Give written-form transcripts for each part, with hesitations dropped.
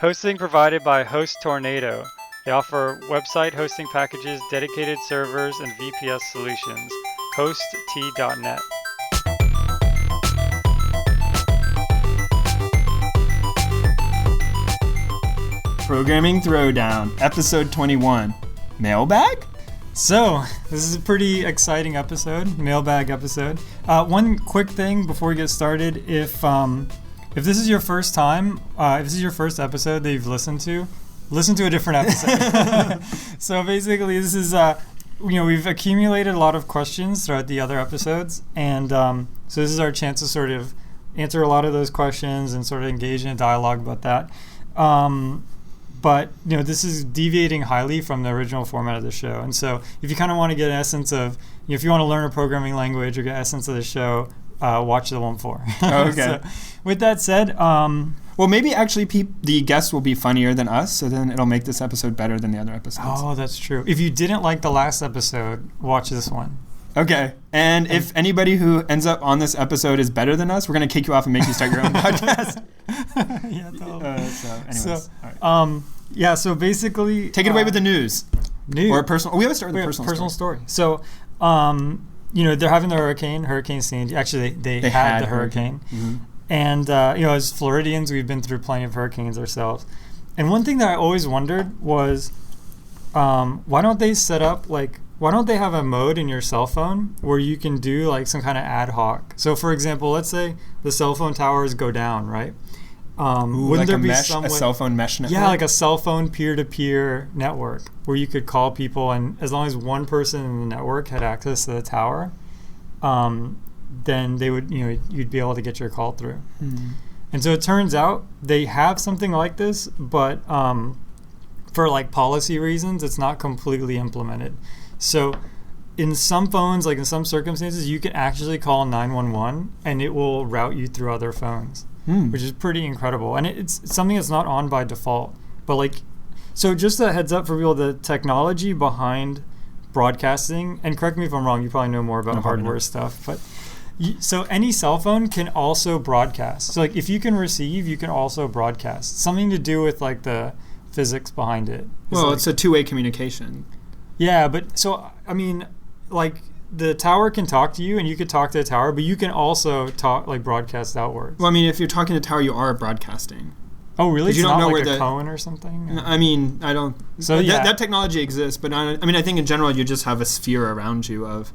Hosting provided by Host Tornado. They offer website hosting packages, dedicated servers, and VPS solutions. Host.t.net. Programming Throwdown, episode 21. Mailbag? So, this is a pretty exciting episode, mailbag episode. One quick thing before we get started, if this is your first time, if this is your first episode that you've listened to a different episode. So basically, this is, we've accumulated a lot of questions throughout the other episodes, and so this is our chance to sort of answer a lot of those questions and sort of engage in a dialogue about that. But, this is deviating highly from the original format of the show. And so if you kind of want to get an essence of, if you want to learn a programming language or get essence of the show, watch the one before. Okay. So, with that said, well, maybe actually the guests will be funnier than us, so then it'll make this episode better than the other episodes. Oh, that's true. If you didn't like the last episode, watch this one. Okay. And if anybody who ends up on this episode is better than us, we're going to kick you off and make you start your own podcast. Yeah, totally. So anyways. So basically... Take it away with the news. Or personal... We have to start with a personal story. So, they're having the Hurricane Sandy. Actually, they had the hurricane. Mm-hmm. And, as Floridians, we've been through plenty of hurricanes ourselves. And one thing that I always wondered was, why don't they set up, why don't they have a mode in your cell phone where you can do, some kind of ad hoc? So, for example, let's say the cell phone towers go down, right? Wouldn't there be a cell phone mesh network? Yeah, like a cell phone peer-to-peer network where you could call people, and as long as one person in the network had access to the tower, then they would, you'd be able to get your call through. Mm-hmm. And so it turns out they have something like this, but for policy reasons, it's not completely implemented. So in some phones, in some circumstances, you can actually call 911 and it will route you through other phones, which is pretty incredible. And it's something that's not on by default. But so just a heads up for people, the technology behind broadcasting, and correct me if I'm wrong, you probably know more about hardware stuff, but so any cell phone can also broadcast. So if you can receive, you can also broadcast. Something to do with the physics behind it. Well, it's a two-way communication. Yeah, but so, the tower can talk to you and you could talk to the tower, but you can also talk, broadcast outwards. Well, if you're talking to the tower, you are broadcasting. Oh, really? You don't know where a cone or something? Or? I don't. So that technology exists, but I think in general you just have a sphere around you of,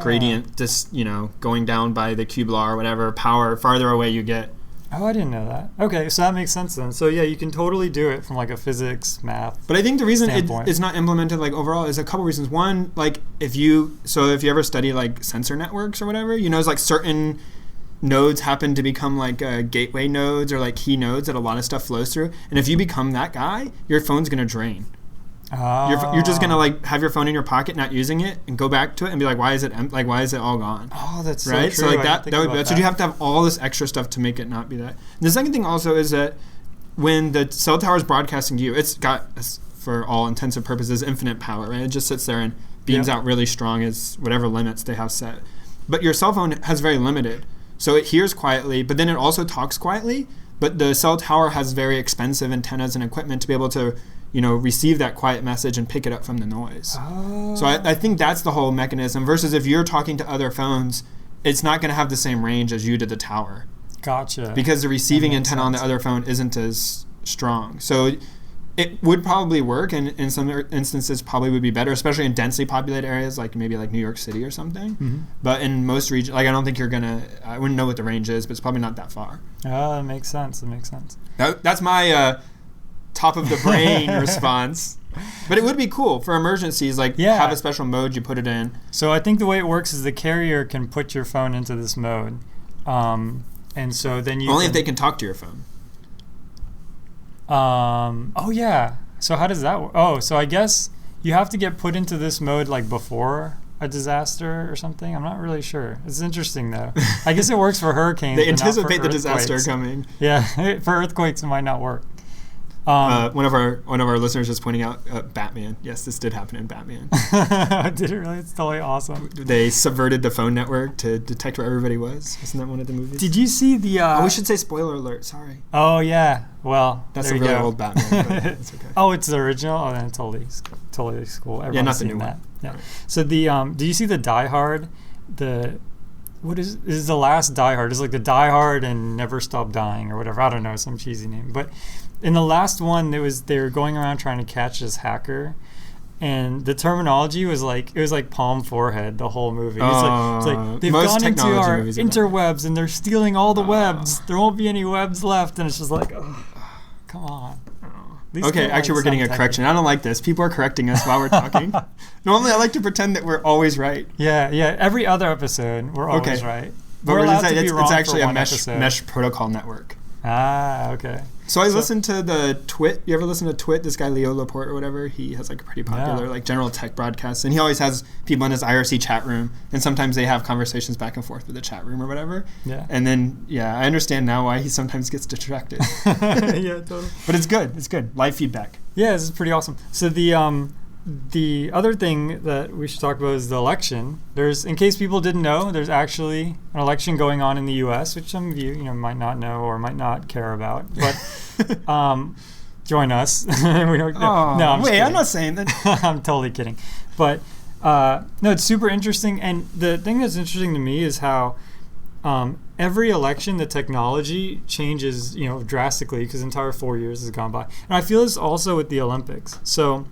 gradient, just going down by the cube law or whatever power farther away you get. Oh, I didn't know that. Okay, so that makes sense then. So yeah, you can totally do it from a physics, math. But I think the reason standpoint. it's not implemented overall is a couple reasons. One, if you ever study sensor networks or whatever, it's certain nodes happen to become gateway nodes or key nodes that a lot of stuff flows through. And if you become that guy, your phone's gonna drain. Oh. You're just gonna have your phone in your pocket, not using it, and go back to it and be why is it all gone? Oh, that's right. So true. So that would be bad. So you have to have all this extra stuff to make it not be that. And the second thing also is that when the cell tower is broadcasting to you, it's got, for all intensive purposes, infinite power. Right? It just sits there and beams out really strong as whatever limits they have set. But your cell phone has very limited, so it hears quietly, but then it also talks quietly. But the cell tower has very expensive antennas and equipment to be able to receive that quiet message and pick it up from the noise. Oh. So I think that's the whole mechanism, versus if you're talking to other phones, it's not going to have the same range as you to the tower. Gotcha. Because the receiving antenna on the other phone isn't as strong. So it would probably work, and in some instances probably would be better, especially in densely populated areas maybe New York City or something. Mm-hmm. But in most regions, I don't think I wouldn't know what the range is, but it's probably not that far. Oh, that makes sense. That's my... top of the brain response. But it would be cool for emergencies, have a special mode you put it in. So I think the way it works is the carrier can put your phone into this mode. And so then you if they can talk to your phone. Oh yeah. So how does that work? Oh, so I guess you have to get put into this mode before a disaster or something. I'm not really sure. It's interesting though. I guess it works for hurricanes. They anticipate the disaster coming. Yeah, for earthquakes it might not work. One of our listeners is pointing out Batman. Yes, this did happen in Batman. Did it really? It's totally awesome. They subverted the phone network to detect where everybody was. Isn't that one of the movies? Did you see the? Oh, we should say spoiler alert. Sorry. Oh yeah. Well, That's there a you really go. old Batman. But it's okay. Oh, it's the original. Oh, then totally cool. Everyone's not the seen new that. one. Yeah. Right. So the do you see the Die Hard? What is the last Die Hard? It's like the Die Hard and Never Stop Dying or whatever. I don't know, some cheesy name. But in the last one, they were going around trying to catch this hacker, and the terminology was like it was like palm forehead the whole movie. It's like they've gone into our interwebs and they're stealing all the webs. There won't be any webs left, and it's just like, oh, come on. Okay, actually, we're getting a correction. I don't like this. People are correcting us while we're talking. Normally, I like to pretend that we're always right. Yeah. Every other episode, we're always right. But we're allowed to be wrong it's actually for a one episode. mesh protocol network. Ah, okay. So I listened to the Twit. You ever listen to Twit? This guy Leo Laporte or whatever. He has like a pretty popular like general tech broadcast, and he always has people in his IRC chat room, and sometimes they have conversations back and forth with the chat room or whatever. Yeah. And then I understand now why he sometimes gets distracted. Yeah, totally. But it's good. It's good. Live feedback. Yeah, this is pretty awesome. So the other thing that we should talk about is the election. There's, in case people didn't know, there's actually an election going on in the U.S., which some of you might not know or might not care about. But join us. We don't. I'm not saying that. I'm totally kidding. But no, it's super interesting. And the thing that's interesting to me is how every election, the technology changes, drastically because the entire 4 years has gone by. And I feel this also with the Olympics. So,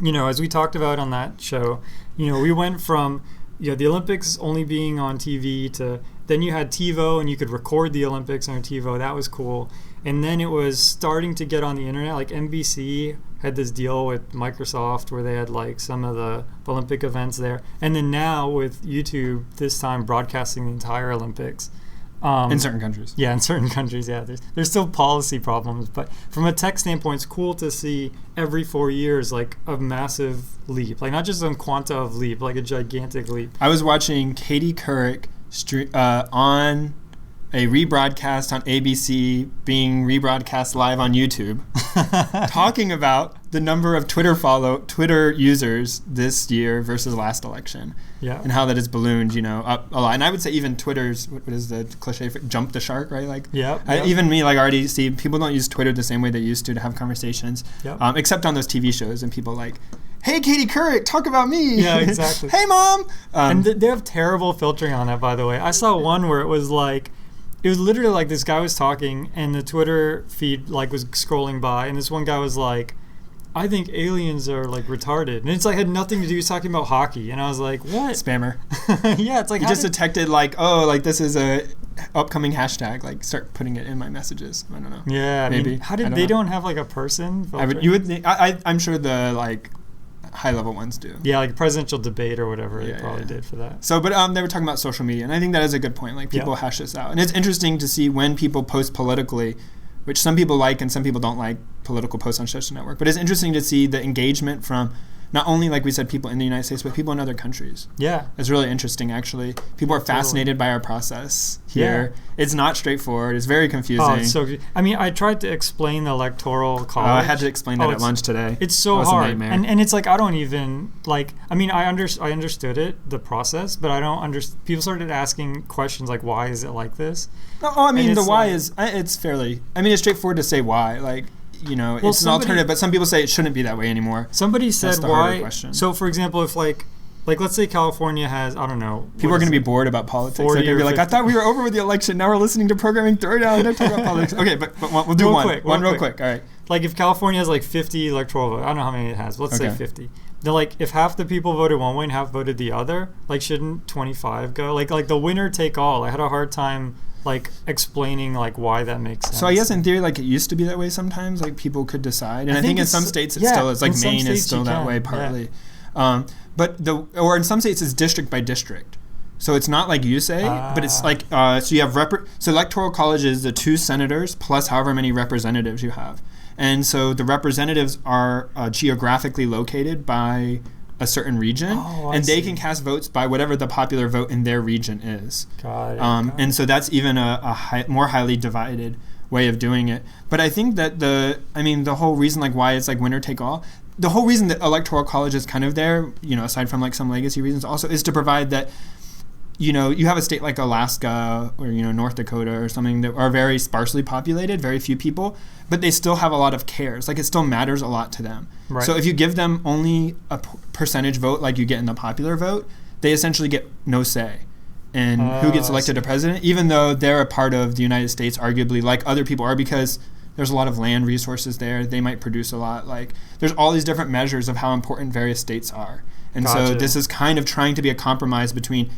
as we talked about on that show, we went from, the Olympics only being on TV to then you had TiVo and you could record the Olympics on TiVo. That was cool. And then it was starting to get on the internet. Like NBC had this deal with Microsoft where they had like some of the Olympic events there. And then now with YouTube, this time broadcasting the entire Olympics. In certain countries. Yeah, in certain countries, yeah. There's still policy problems, but from a tech standpoint, it's cool to see every 4 years like a massive leap. Like not just some quanta of leap, like a gigantic leap. I was watching Katie Couric on a rebroadcast on ABC being rebroadcast live on YouTube talking about the number of Twitter users this year versus last election. Yeah. And how that has ballooned, up a lot. And I would say even Twitter's, what is the cliche, jump the shark, right? Like, even me, like, already see people don't use Twitter the same way they used to have conversations, except on those TV shows and people like, hey, Katie Couric, talk about me. Yeah, exactly. Hey, Mom. And they have terrible filtering on that, by the way. I saw one where it was literally like this guy was talking and the Twitter feed like was scrolling by and this one guy was like, I think aliens are like retarded. And it's like had nothing to do with talking about hockey. And I was like, what? Spammer. Yeah, it's like you just detected like, this is a upcoming hashtag. Like start putting it in my messages. I don't know. Yeah, maybe. How did they don't have like a person? I'm sure the like high level ones do. Yeah, like presidential debate or whatever they probably did for that. So, but they were talking about social media, and I think that is a good point. Like people hash this out, and it's interesting to see when people post politically, which some people like and some people don't like political posts on social network. But it's interesting to see the engagement from not only, like we said, people in the United States, but people in other countries. Yeah. It's really interesting, actually. People are fascinated by our process here. Yeah. It's not straightforward. It's very confusing. Oh, it's so I tried to explain the electoral college. I had to explain that at lunch today. It's so hard. And it's like, I don't even, like, I understood it, the process, but I don't understand. People started asking questions like, why is it like this? The why is, it's fairly, it's straightforward to say why. Like, it's an alternative, but some people say it shouldn't be that way anymore. Somebody said why. So, for example, if like let's say California has, I don't know. People are going to be bored about politics. They're going to be like, I thought we were over with the election. Now we're listening to programming. Throw down. Don't talk about politics. Okay, but we'll do one real quick. All right. Like if California has like 50 electoral votes, I don't know how many it has. Let's say 50. Then like if half the people voted one way and half voted the other, like shouldn't 25 go? Like the winner take all. I had a hard time like explaining like why that makes sense. So I guess in theory, like it used to be that way sometimes, like people could decide. And I think in some states it still is, like Maine is still that way partly. Yeah. Or in some states it's district by district. So it's not like you say, but it's like, so you have, so electoral college is the 2 senators plus however many representatives you have. And so the representatives are geographically located by a certain region, and they can cast votes by whatever the popular vote in their region is. Got it. And so that's even a more highly divided. way of doing it. But I think that the whole reason like why it's like winner take all, the whole reason that electoral college is kind of there, aside from like some legacy reasons also, is to provide that, you have a state like Alaska or, North Dakota or something that are very sparsely populated, very few people, but they still have a lot of cares. Like it still matters a lot to them. Right. So if you give them only a percentage vote like you get in the popular vote, they essentially get no say in who gets elected to president, even though they're a part of the United States, arguably, like other people are, because there's a lot of land resources there. They might produce a lot. Like there's all these different measures of how important various states are. And so this is kind of trying to be a compromise between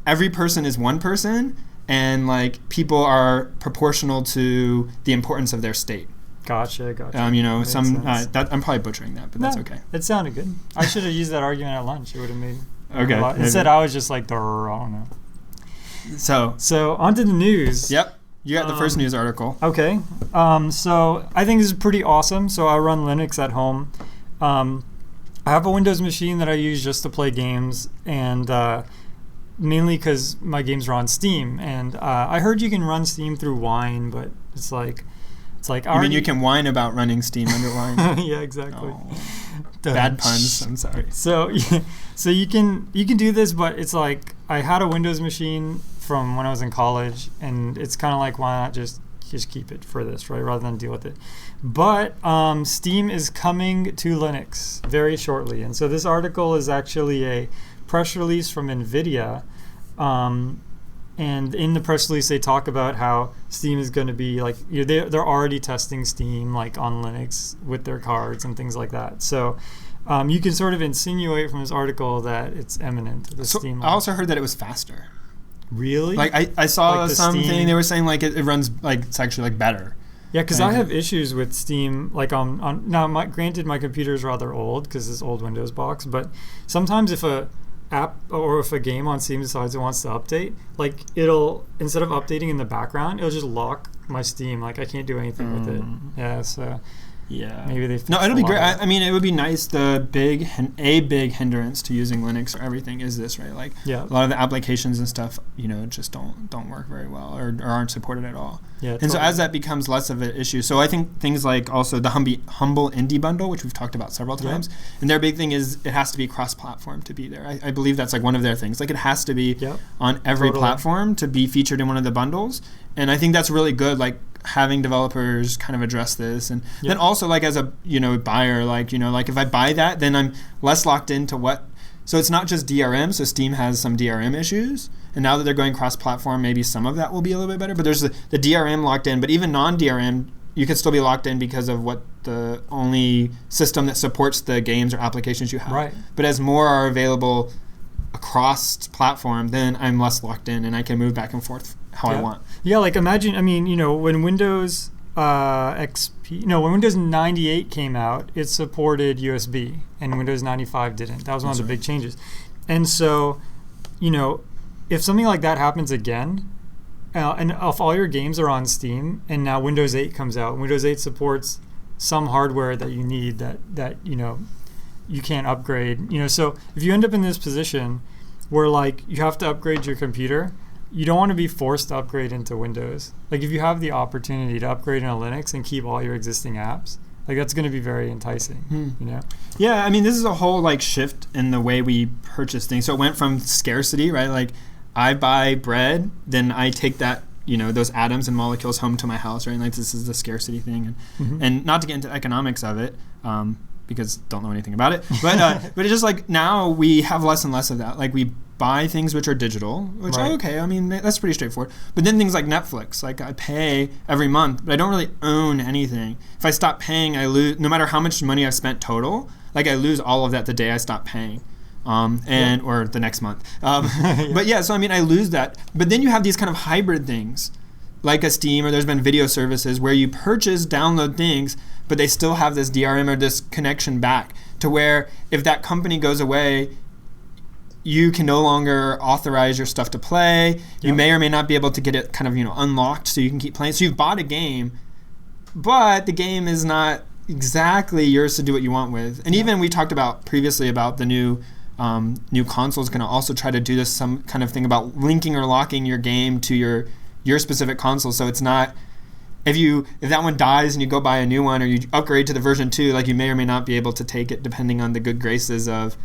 every person is one person and like people are proportional to the importance of their state. Gotcha. I'm probably butchering that, but that's okay. It sounded good. I should have used that argument at lunch. It would have made okay. a lot. Instead, I was just like, I don't know. So on to the news. Yep. You got the first news article. Okay. So I think this is pretty awesome. So I run Linux at home. I have a Windows machine that I use just to play games, and mainly because my games are on Steam. And I heard you can run Steam through Wine, but it's like. You mean you can whine about running Steam under Wine? Yeah, exactly. Oh. Bad puns. I'm sorry. So you can do this, but it's like I had a Windows machine from when I was in college, and it's kind of like, why not just keep it for this, right, rather than deal with it. But Steam is coming to Linux very shortly, and so this article is actually a press release from NVIDIA. And in the press release, they talk about how Steam is going to be like, they're already testing Steam like on Linux with their cards and things like that. So you can sort of insinuate from this article that it's imminent. The Steam. I also heard that it was faster. Really? Like I saw like something they were saying like it runs like it's actually like better. Yeah, because I have issues with Steam. Like now, granted, my computer is rather old because it's old Windows box. But sometimes if a app or if a game on Steam decides it wants to update, like it'll, instead of updating in the background, it'll just lock my Steam. Like I can't do anything with it. Yeah, so yeah, maybe they. No, it'll be great. I mean, it would be nice. The big hindrance to using Linux or everything is this, right? Like a lot of the applications and stuff, just don't work very well or aren't supported at all. Yeah, and so as that becomes less of an issue, so I think things like also the Humble Indie Bundle, which we've talked about several times, and their big thing is it has to be cross-platform to be there. I believe that's like one of their things. Like it has to be on every platform to be featured in one of the bundles, and I think that's really good. Like having developers kind of address this, and then also like as a buyer, like if I buy that, then I'm less locked into what. So it's not just DRM. So Steam has some DRM issues, and now that they're going cross-platform, maybe some of that will be a little bit better. But there's the DRM locked in, but even non-DRM, you can still be locked in because of what the only system that supports the games or applications you have. Right. But as more are available across platform, then I'm less locked in, and I can move back and forth how I want. Yeah, like imagine, when Windows when Windows 98 came out, it supported USB, and Windows 95 didn't. That was one of the big changes. And so, if something like that happens again, and if all your games are on Steam, and now Windows 8 comes out, Windows 8 supports some hardware that you need that you can't upgrade. So if you end up in this position where like you have to upgrade your computer, you don't want to be forced to upgrade into Windows. Like if you have the opportunity to upgrade into Linux and keep all your existing apps, like that's going to be very enticing, Yeah, I mean, this is a whole like shift in the way we purchase things. So it went from scarcity, right? Like I buy bread, then I take that, those atoms and molecules home to my house, right? And like this is the scarcity thing, and not to get into economics of it, because don't know anything about it, but it's just like now we have less and less of that. Like we buy things which are digital, which are okay. I mean, that's pretty straightforward. But then things like Netflix, like I pay every month, but I don't really own anything. If I stop paying, I lose, no matter how much money I've spent total, like I lose all of that the day I stop paying. Or the next month. But yeah, so I mean, I lose that. But then you have these kind of hybrid things, like a Steam, or there's been video services where you purchase, download things, but they still have this DRM or this connection back to where if that company goes away, you can no longer authorize your stuff to play. You may or may not be able to get it kind of, unlocked so you can keep playing. So you've bought a game, but the game is not exactly yours to do what you want with. And even we talked about previously about the new consoles going to also try to do this some kind of thing about linking or locking your game to your specific console. So it's not if that one dies and you go buy a new one or you upgrade to the version 2, like you may or may not be able to take it depending on the good graces of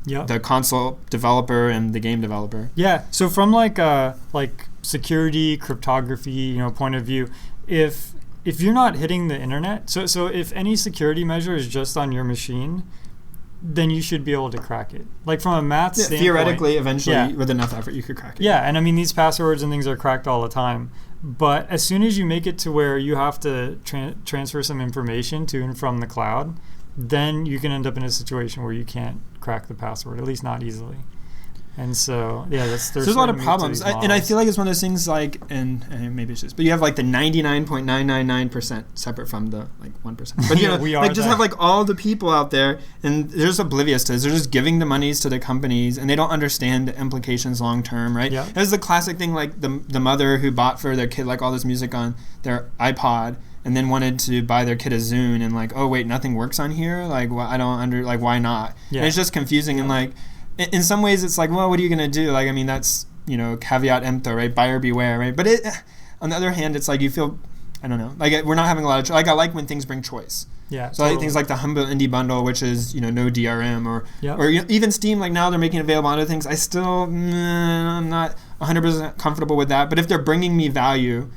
the console developer and the game developer. Yeah. So from like security, cryptography, point of view, if you're not hitting the internet, so if any security measure is just on your machine, then you should be able to crack it. Like from a math standpoint. Theoretically, eventually, with enough effort, you could crack it. Yeah, and I mean, these passwords and things are cracked all the time. But as soon as you make it to where you have to transfer some information to and from the cloud, then you can end up in a situation where you can't crack the password, at least not easily. And so, there's a lot of problems. And I feel like it's one of those things like, and maybe it's just, but you have like the 99.999% separate from the like 1%. But we like just have like all the people out there and they're just oblivious to this. They're just giving the monies to the companies and they don't understand the implications long term, right? Yeah. There's the classic thing like the mother who bought for their kid like all this music on their iPod and then wanted to buy their kid a Zune and like, oh wait, nothing works on here? Like, well, why not? Yeah. And it's just confusing and like, in some ways, it's like, well, what are you going to do? Like, I mean, that's, caveat emptor, right? Buyer beware, right? But on the other hand, it's like you feel, I don't know, like we're not having a lot of, I like when things bring choice. Yeah. So I like things like the Humble Indie Bundle, which is, no DRM or even Steam, like now they're making available other things. I still, I'm not 100% comfortable with that. But if they're bringing me value,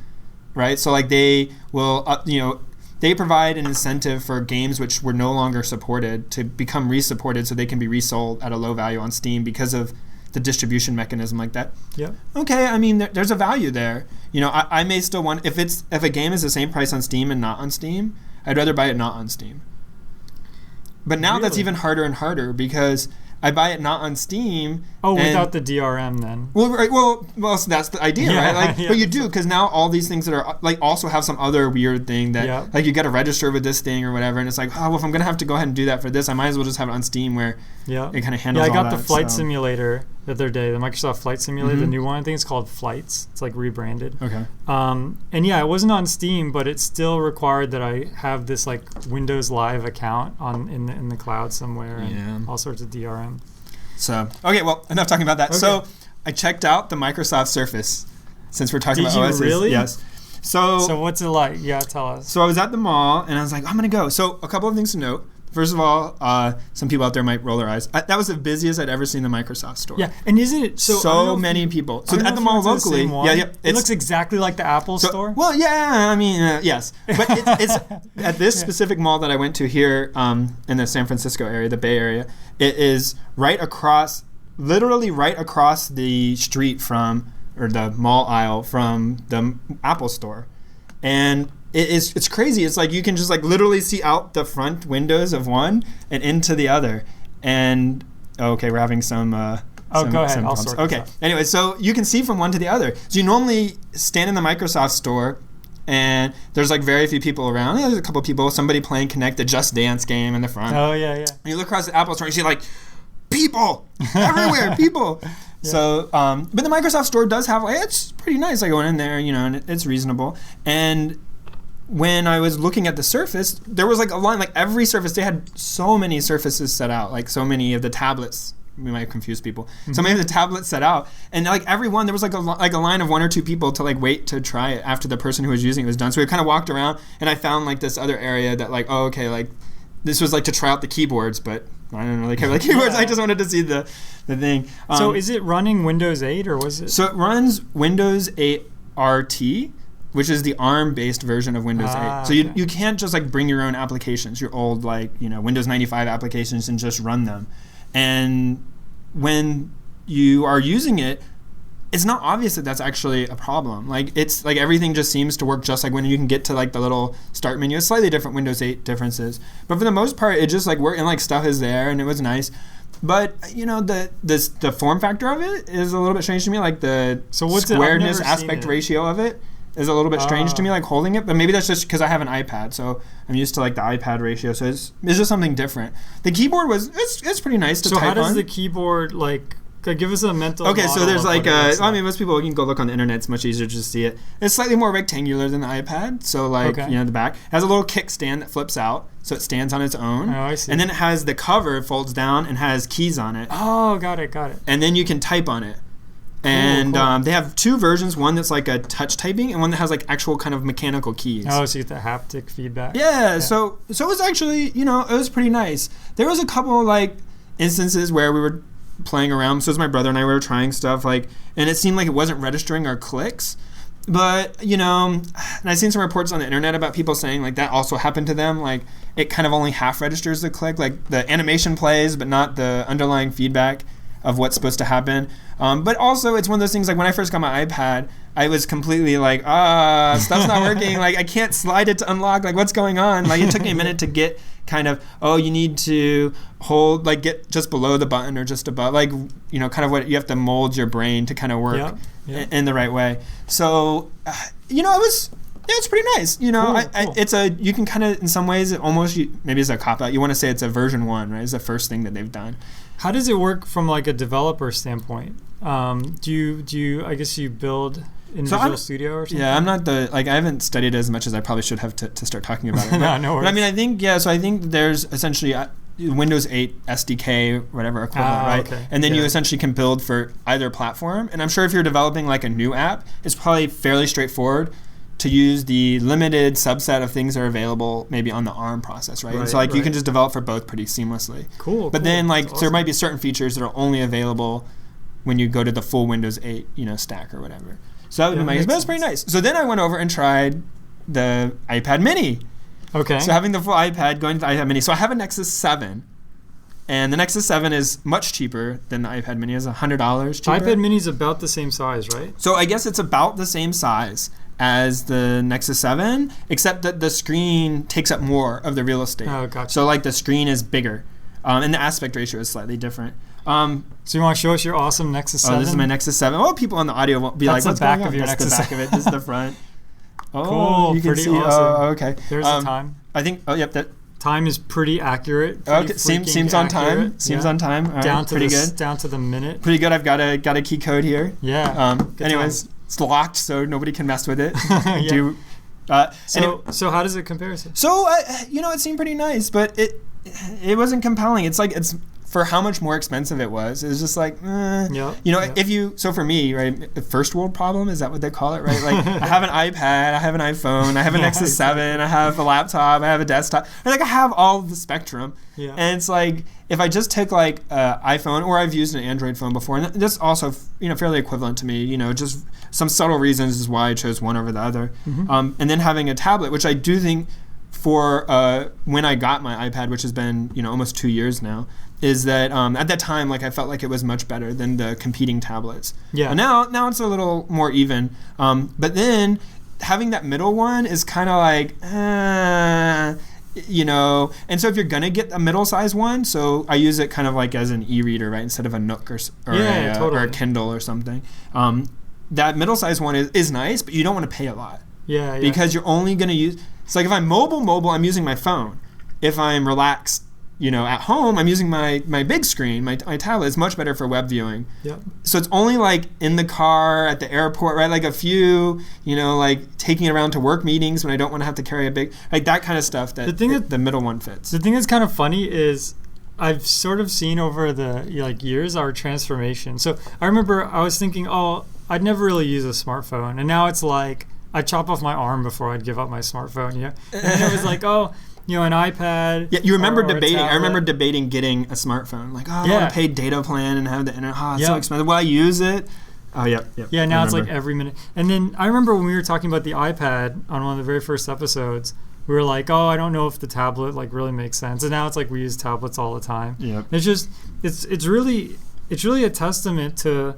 right? So like they will, they provide an incentive for games which were no longer supported to become resupported so they can be resold at a low value on Steam because of the distribution mechanism like that. Yeah. Okay, I mean, there's a value there. I may still want, if a game is the same price on Steam and not on Steam, I'd rather buy it not on Steam. But now that's even harder and harder because I buy it not on Steam. Oh, without the DRM then. Well, right. Well, so that's the idea, right? Like, but you do because now all these things that are like also have some other weird thing that like you got to register with this thing or whatever, and it's like, oh, well, if I'm gonna have to go ahead and do that for this, I might as well just have it on Steam where it kind of handles. Yeah, I got all the flight simulator the other day, the Microsoft Flight Simulator, the new one. I think it's called Flights. It's like rebranded. Okay. And it wasn't on Steam, but it still required that I have this like Windows Live account in the cloud somewhere and all sorts of DRM. So, okay, well, enough talking about that. Okay. So, I checked out the Microsoft Surface since we're talking about OSs. Did you really? Yes. So what's it like? Yeah, tell us. So, I was at the mall, and I was like, I'm going to go. So, a couple of things to note. First of all, some people out there might roll their eyes. That was the busiest I'd ever seen the Microsoft store. Yeah, and isn't it so many people? So at the mall locally, it looks exactly like the Apple store. Well, yeah, I mean, yes, but it's at this specific mall that I went to here in the San Francisco area, the Bay Area. It is literally right across the street from, or the mall aisle from the Apple store, and. It's crazy. It's like you can just like literally see out the front windows of one and into the other. And okay, we're having some. Go ahead. I'll sort Okay. Anyway, so you can see from one to the other. So you normally stand in the Microsoft store, and there's like very few people around. There's a couple of people. Somebody playing Connect, the Just Dance game in the front. Oh yeah. And you look across the Apple store, and you see like people everywhere, people. Yeah. So, but the Microsoft store does have. It's pretty nice. I go in there, and it's reasonable. And when I was looking at the Surface, there was like a line, like every Surface, they had so many Surfaces set out, like so many of the tablets. We might confuse people. So many of the tablets set out, and like every one, there was like a line of one or two people to like wait to try it after the person who was using it was done. So we kind of walked around, and I found like this other area that like, oh, okay, like this was like to try out the keyboards, but I don't really care about the keyboards. I just wanted to see the thing. So is it running Windows 8 or was it? So it runs Windows 8 RT. Which is the ARM-based version of Windows 8. So you can't just like bring your own applications, your old like Windows 95 applications, and just run them. And when you are using it, it's not obvious that that's actually a problem. Like it's like everything just seems to work just like when you can get to like the little start menu. It's slightly different Windows 8 differences, but for the most part, it just like worked and like stuff is there and it was nice. But the form factor of it is a little bit strange to me. Like the squareness aspect ratio of it is a little bit strange to me, like holding it, but maybe that's just because I have an iPad, so I'm used to like the iPad ratio, so it's just something different. The keyboard it's pretty nice to type on. So how does the keyboard like give us a mental Okay, so there's like I mean, most people, you can go look on the internet, it's much easier to just see it. It's slightly more rectangular than the iPad, so like, the back. It has a little kickstand that flips out, so it stands on its own. Oh, I see. And then it has the cover folds down and has keys on it. Oh, got it. And then you can type on it. And Cool. they have two versions, one that's like a touch typing and one that has like actual kind of mechanical keys. Oh, so you get the haptic feedback. Yeah, so it was actually, it was pretty nice. There was a couple like instances where we were playing around. So it was my brother and I, we were trying stuff and it seemed like it wasn't registering our clicks. But, and I've seen some reports on the internet about people saying like that also happened to them. Like it kind of only half registers the click, like the animation plays, but not the underlying feedback of what's supposed to happen. But also it's one of those things like when I first got my iPad, I was completely like, stuff's not working. Like I can't slide it to unlock. Like what's going on? Like it took me a minute to get kind of, you need to hold, like get just below the button or just above, like, kind of what you have to mold your brain to kind of work in the right way. So, it was pretty nice. Cool. You can kind of, in some ways, maybe it's a cop-out. You want to say it's a version 1, right? It's the first thing that they've done. How does it work from like a developer standpoint? Do you I guess you build in Visual Studio or something? Yeah, I'm not I haven't studied as much as I probably should have to start talking about it. No worries. But I mean, I think there's essentially Windows 8 SDK, whatever equivalent, right? Okay. And then you essentially can build for either platform. And I'm sure if you're developing like a new app, it's probably fairly straightforward to use the limited subset of things that are available maybe on the ARM process, right? And so you can just develop for both pretty seamlessly. Cool. But then awesome. There might be certain features that are only available when you go to the full Windows 8, stack or whatever. So that would be my guess. But it's pretty nice. So then I went over and tried the iPad mini. Okay. So having the full iPad, going to the iPad mini. So I have a Nexus 7. And the Nexus 7 is much cheaper than the iPad mini. It's $100 cheaper. iPad mini is about the same size, right? So I guess it's about the same size as the Nexus 7, except that the screen takes up more of the real estate. Oh, gotcha. So the screen is bigger. And the aspect ratio is slightly different. So you want to show us your awesome Nexus 7? Oh, this is my Nexus 7. Oh, people on the audio won't be That's like, what's the back going on? of your That's Nexus the back of it. This is the front. Oh, cool. You can pretty see. awesome. Oh, okay. There's the time. I think. Oh, yep. That time is pretty accurate. Okay. Seems on time. Seems on time. All right, down to pretty good. Down to the minute. Pretty good. I've got a key code here. Yeah. Anyways, it's locked, so nobody can mess with it. So how does it compare? So it seemed pretty nice, but it wasn't compelling. It's for how much more expensive it was just like, if you, so for me, right, the first world problem, is that what they call it, right? Like I have an iPad, I have an iPhone, I have a Nexus 7, I have a laptop, I have a desktop, and I have all the spectrum. Yeah. And it's like, if I just take iPhone, or I've used an Android phone before, and that's also, fairly equivalent to me, just some subtle reasons is why I chose one over the other. Mm-hmm. And then having a tablet, which I do think for when I got my iPad, which has been, almost 2 years now, is that at that time, I felt like it was much better than the competing tablets. Yeah. And now it's a little more even. But then having that middle one is kind of like, and so if you're going to get a middle-sized one, so I use it kind of like as an e-reader, right, instead of a Nook or a Kindle or something. That middle-sized one is nice, but you don't want to pay a lot. Yeah. Because you're only going to use, it's like if I'm mobile, I'm using my phone. If I'm relaxed, at home, I'm using my big screen, my tablet. It's much better for web viewing. Yep. So it's only in the car, at the airport, right? Like a few, taking it around to work meetings when I don't want to have to carry a big, that kind of stuff that the middle one fits. The thing that's kind of funny is I've sort of seen over the years our transformation. So I remember I was thinking, I'd never really use a smartphone. And now it's like, I chop off my arm before I'd give up my smartphone, And then it was like, an iPad. Yeah, you remember or debating. a I remember debating getting a smartphone. I want to pay data plan and have the internet. It's so expensive. Will I use it? Oh, yep. Yeah, now it's like every minute. And then I remember when we were talking about the iPad on one of the very first episodes, we were like, I don't know if the tablet really makes sense. And now it's like we use tablets all the time. Yep. It's just it's really a testament to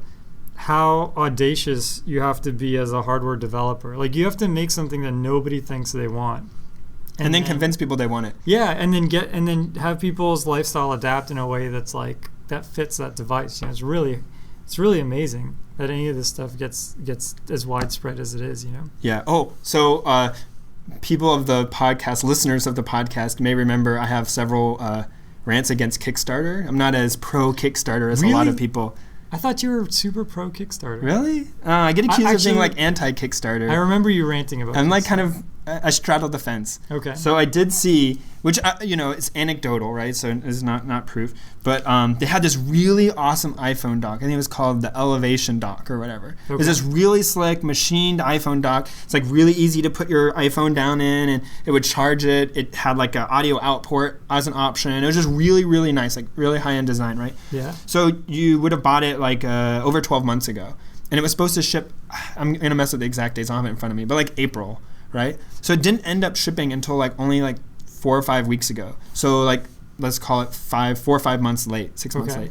how audacious you have to be as a hardware developer. You have to make something that nobody thinks they want. And then convince people they want it. Yeah, and then have people's lifestyle adapt in a way that's that fits that device. It's really amazing that any of this stuff gets as widespread as it is. Yeah. Oh, so people of the podcast, listeners of the podcast, may remember I have several rants against Kickstarter. I'm not as pro Kickstarter as a lot of people. I thought you were super pro Kickstarter. Really? I get accused of being anti-Kickstarter. I remember you ranting about. I'm kind of I straddled the fence. Okay. So I did see which it's anecdotal, right? So it's not proof. But they had this really awesome iPhone dock. I think it was called the Elevation dock or whatever. Okay. It was this really slick machined iPhone dock. It's like really easy to put your iPhone down in, and it would charge it. It had like an audio out port as an option. It was just really, really nice, like really high-end design, right? Yeah. So you would have bought it like over 12 months ago. And it was supposed to ship, I'm going to mess with the exact dates, I don't have it in front of me, but like April, right? So it didn't end up shipping until like only like 4 or 5 weeks ago. So like, let's call it 4 or 5 months late, 6 months late.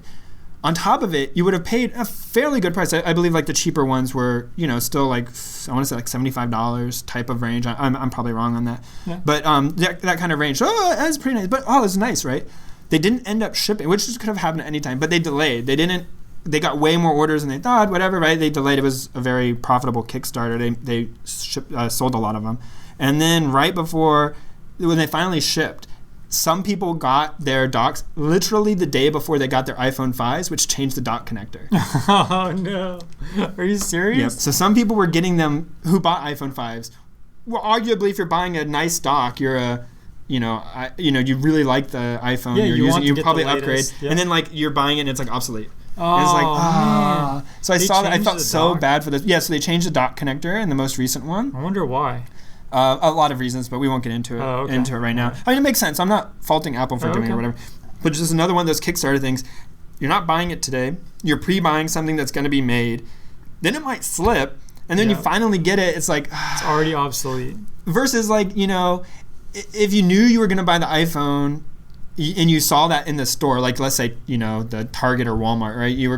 On top of it, you would have paid a fairly good price. I believe like the cheaper ones were, still like, I want to say like $75 type of range. I'm probably wrong on that. Yeah. But that kind of range. So, that's pretty nice. But, it's nice, right? They didn't end up shipping, which could have happened at any time, but they delayed. They got way more orders than they thought, whatever, right? They delayed. It was a very profitable Kickstarter. They sold a lot of them. And then right before, when they finally shipped, some people got their docks literally the day before they got their iPhone 5s, which changed the dock connector. Oh, no. Are you serious? Yep. So some people were getting them who bought iPhone 5s. Well, arguably, if you're buying a nice dock, you're you really like the iPhone you're using, you probably upgrade. Yep. And then like you're buying it and it's like obsolete. Oh, it's like, man. So I saw that. I felt so dock? bad for this. Yeah, so they changed the dock connector in the most recent one. I wonder why. A lot of reasons, but we won't get into it right now. I mean, it makes sense. I'm not faulting Apple for doing it or whatever. But just another one of those Kickstarter things. You're not buying it today. You're pre-buying something that's going to be made. Then it might slip. And then you finally get it. It's like... it's already obsolete. Versus like, if you knew you were going to buy the iPhone... and you saw that in the store, like let's say, the Target or Walmart, right? You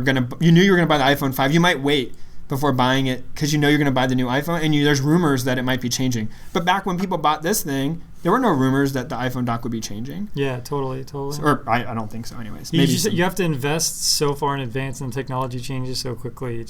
knew you were gonna buy the iPhone 5. You might wait before buying it because you know you're gonna buy the new iPhone, and there's rumors that it might be changing. But back when people bought this thing, there were no rumors that the iPhone dock would be changing. Yeah, totally. Or I don't think so. Anyways, you have to invest so far in advance, and technology changes so quickly.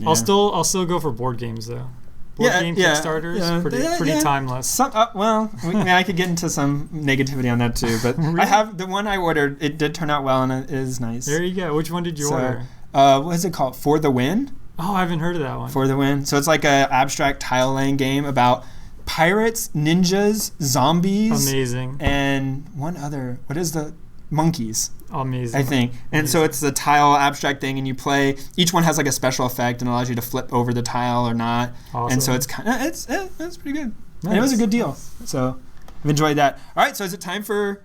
I'll still go for board games though. Board game Kickstarters, pretty timeless. I could get into some negativity on that too, but really? I have the one I ordered. It did turn out well, and it is nice. There you go. Which one did you order? What is it called? For the Win? Oh, I haven't heard of that one. For the Win. So it's like a abstract tile laying game about pirates, ninjas, zombies. Amazing. And one other. What is the monkeys? Amazing. I think. And so it's the tile abstract thing, and you play. Each one has like a special effect and allows you to flip over the tile or not. Awesome. And so it's kind of it's pretty good. Nice. And it was a good deal. So I've enjoyed that. All right. So is it time for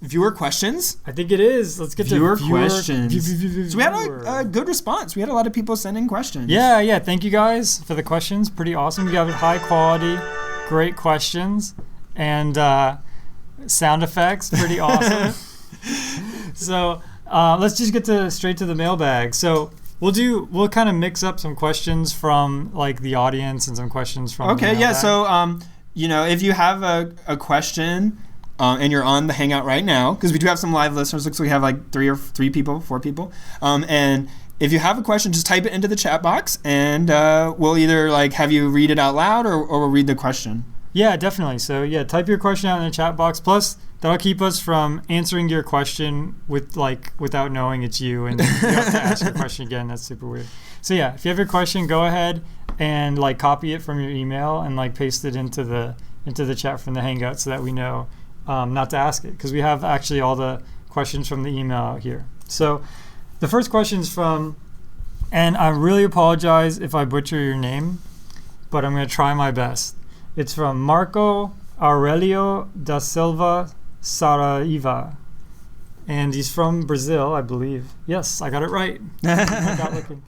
viewer questions? I think it is. Let's get to viewer questions. So we had a good response. We had a lot of people sending questions. Yeah. Thank you guys for the questions. Pretty awesome. You have high quality, great questions, and sound effects. Pretty awesome. So let's just get straight to the mailbag. So we'll kind of mix up some questions from like the audience and some questions from the mailbag. So if you have a question and you're on the Hangout right now, because we do have some live listeners, looks like we have like 4 people, and if you have a question, just type it into the chat box, and we'll either like have you read it out loud or we'll read the question. Yeah, definitely. So type your question out in the chat box. Plus, that'll keep us from answering your question without knowing it's you, and you have to ask your question again. That's super weird. So if you have your question, go ahead and like copy it from your email and like paste it into the chat from the Hangout so that we know not to ask it, because we have actually all the questions from the email out here. So the first question is from, and I really apologize if I butcher your name, but I'm going to try my best. It's from Marco Aurelio da Silva Saraiva, and he's from Brazil, I believe. Yes, I got it right. Without looking.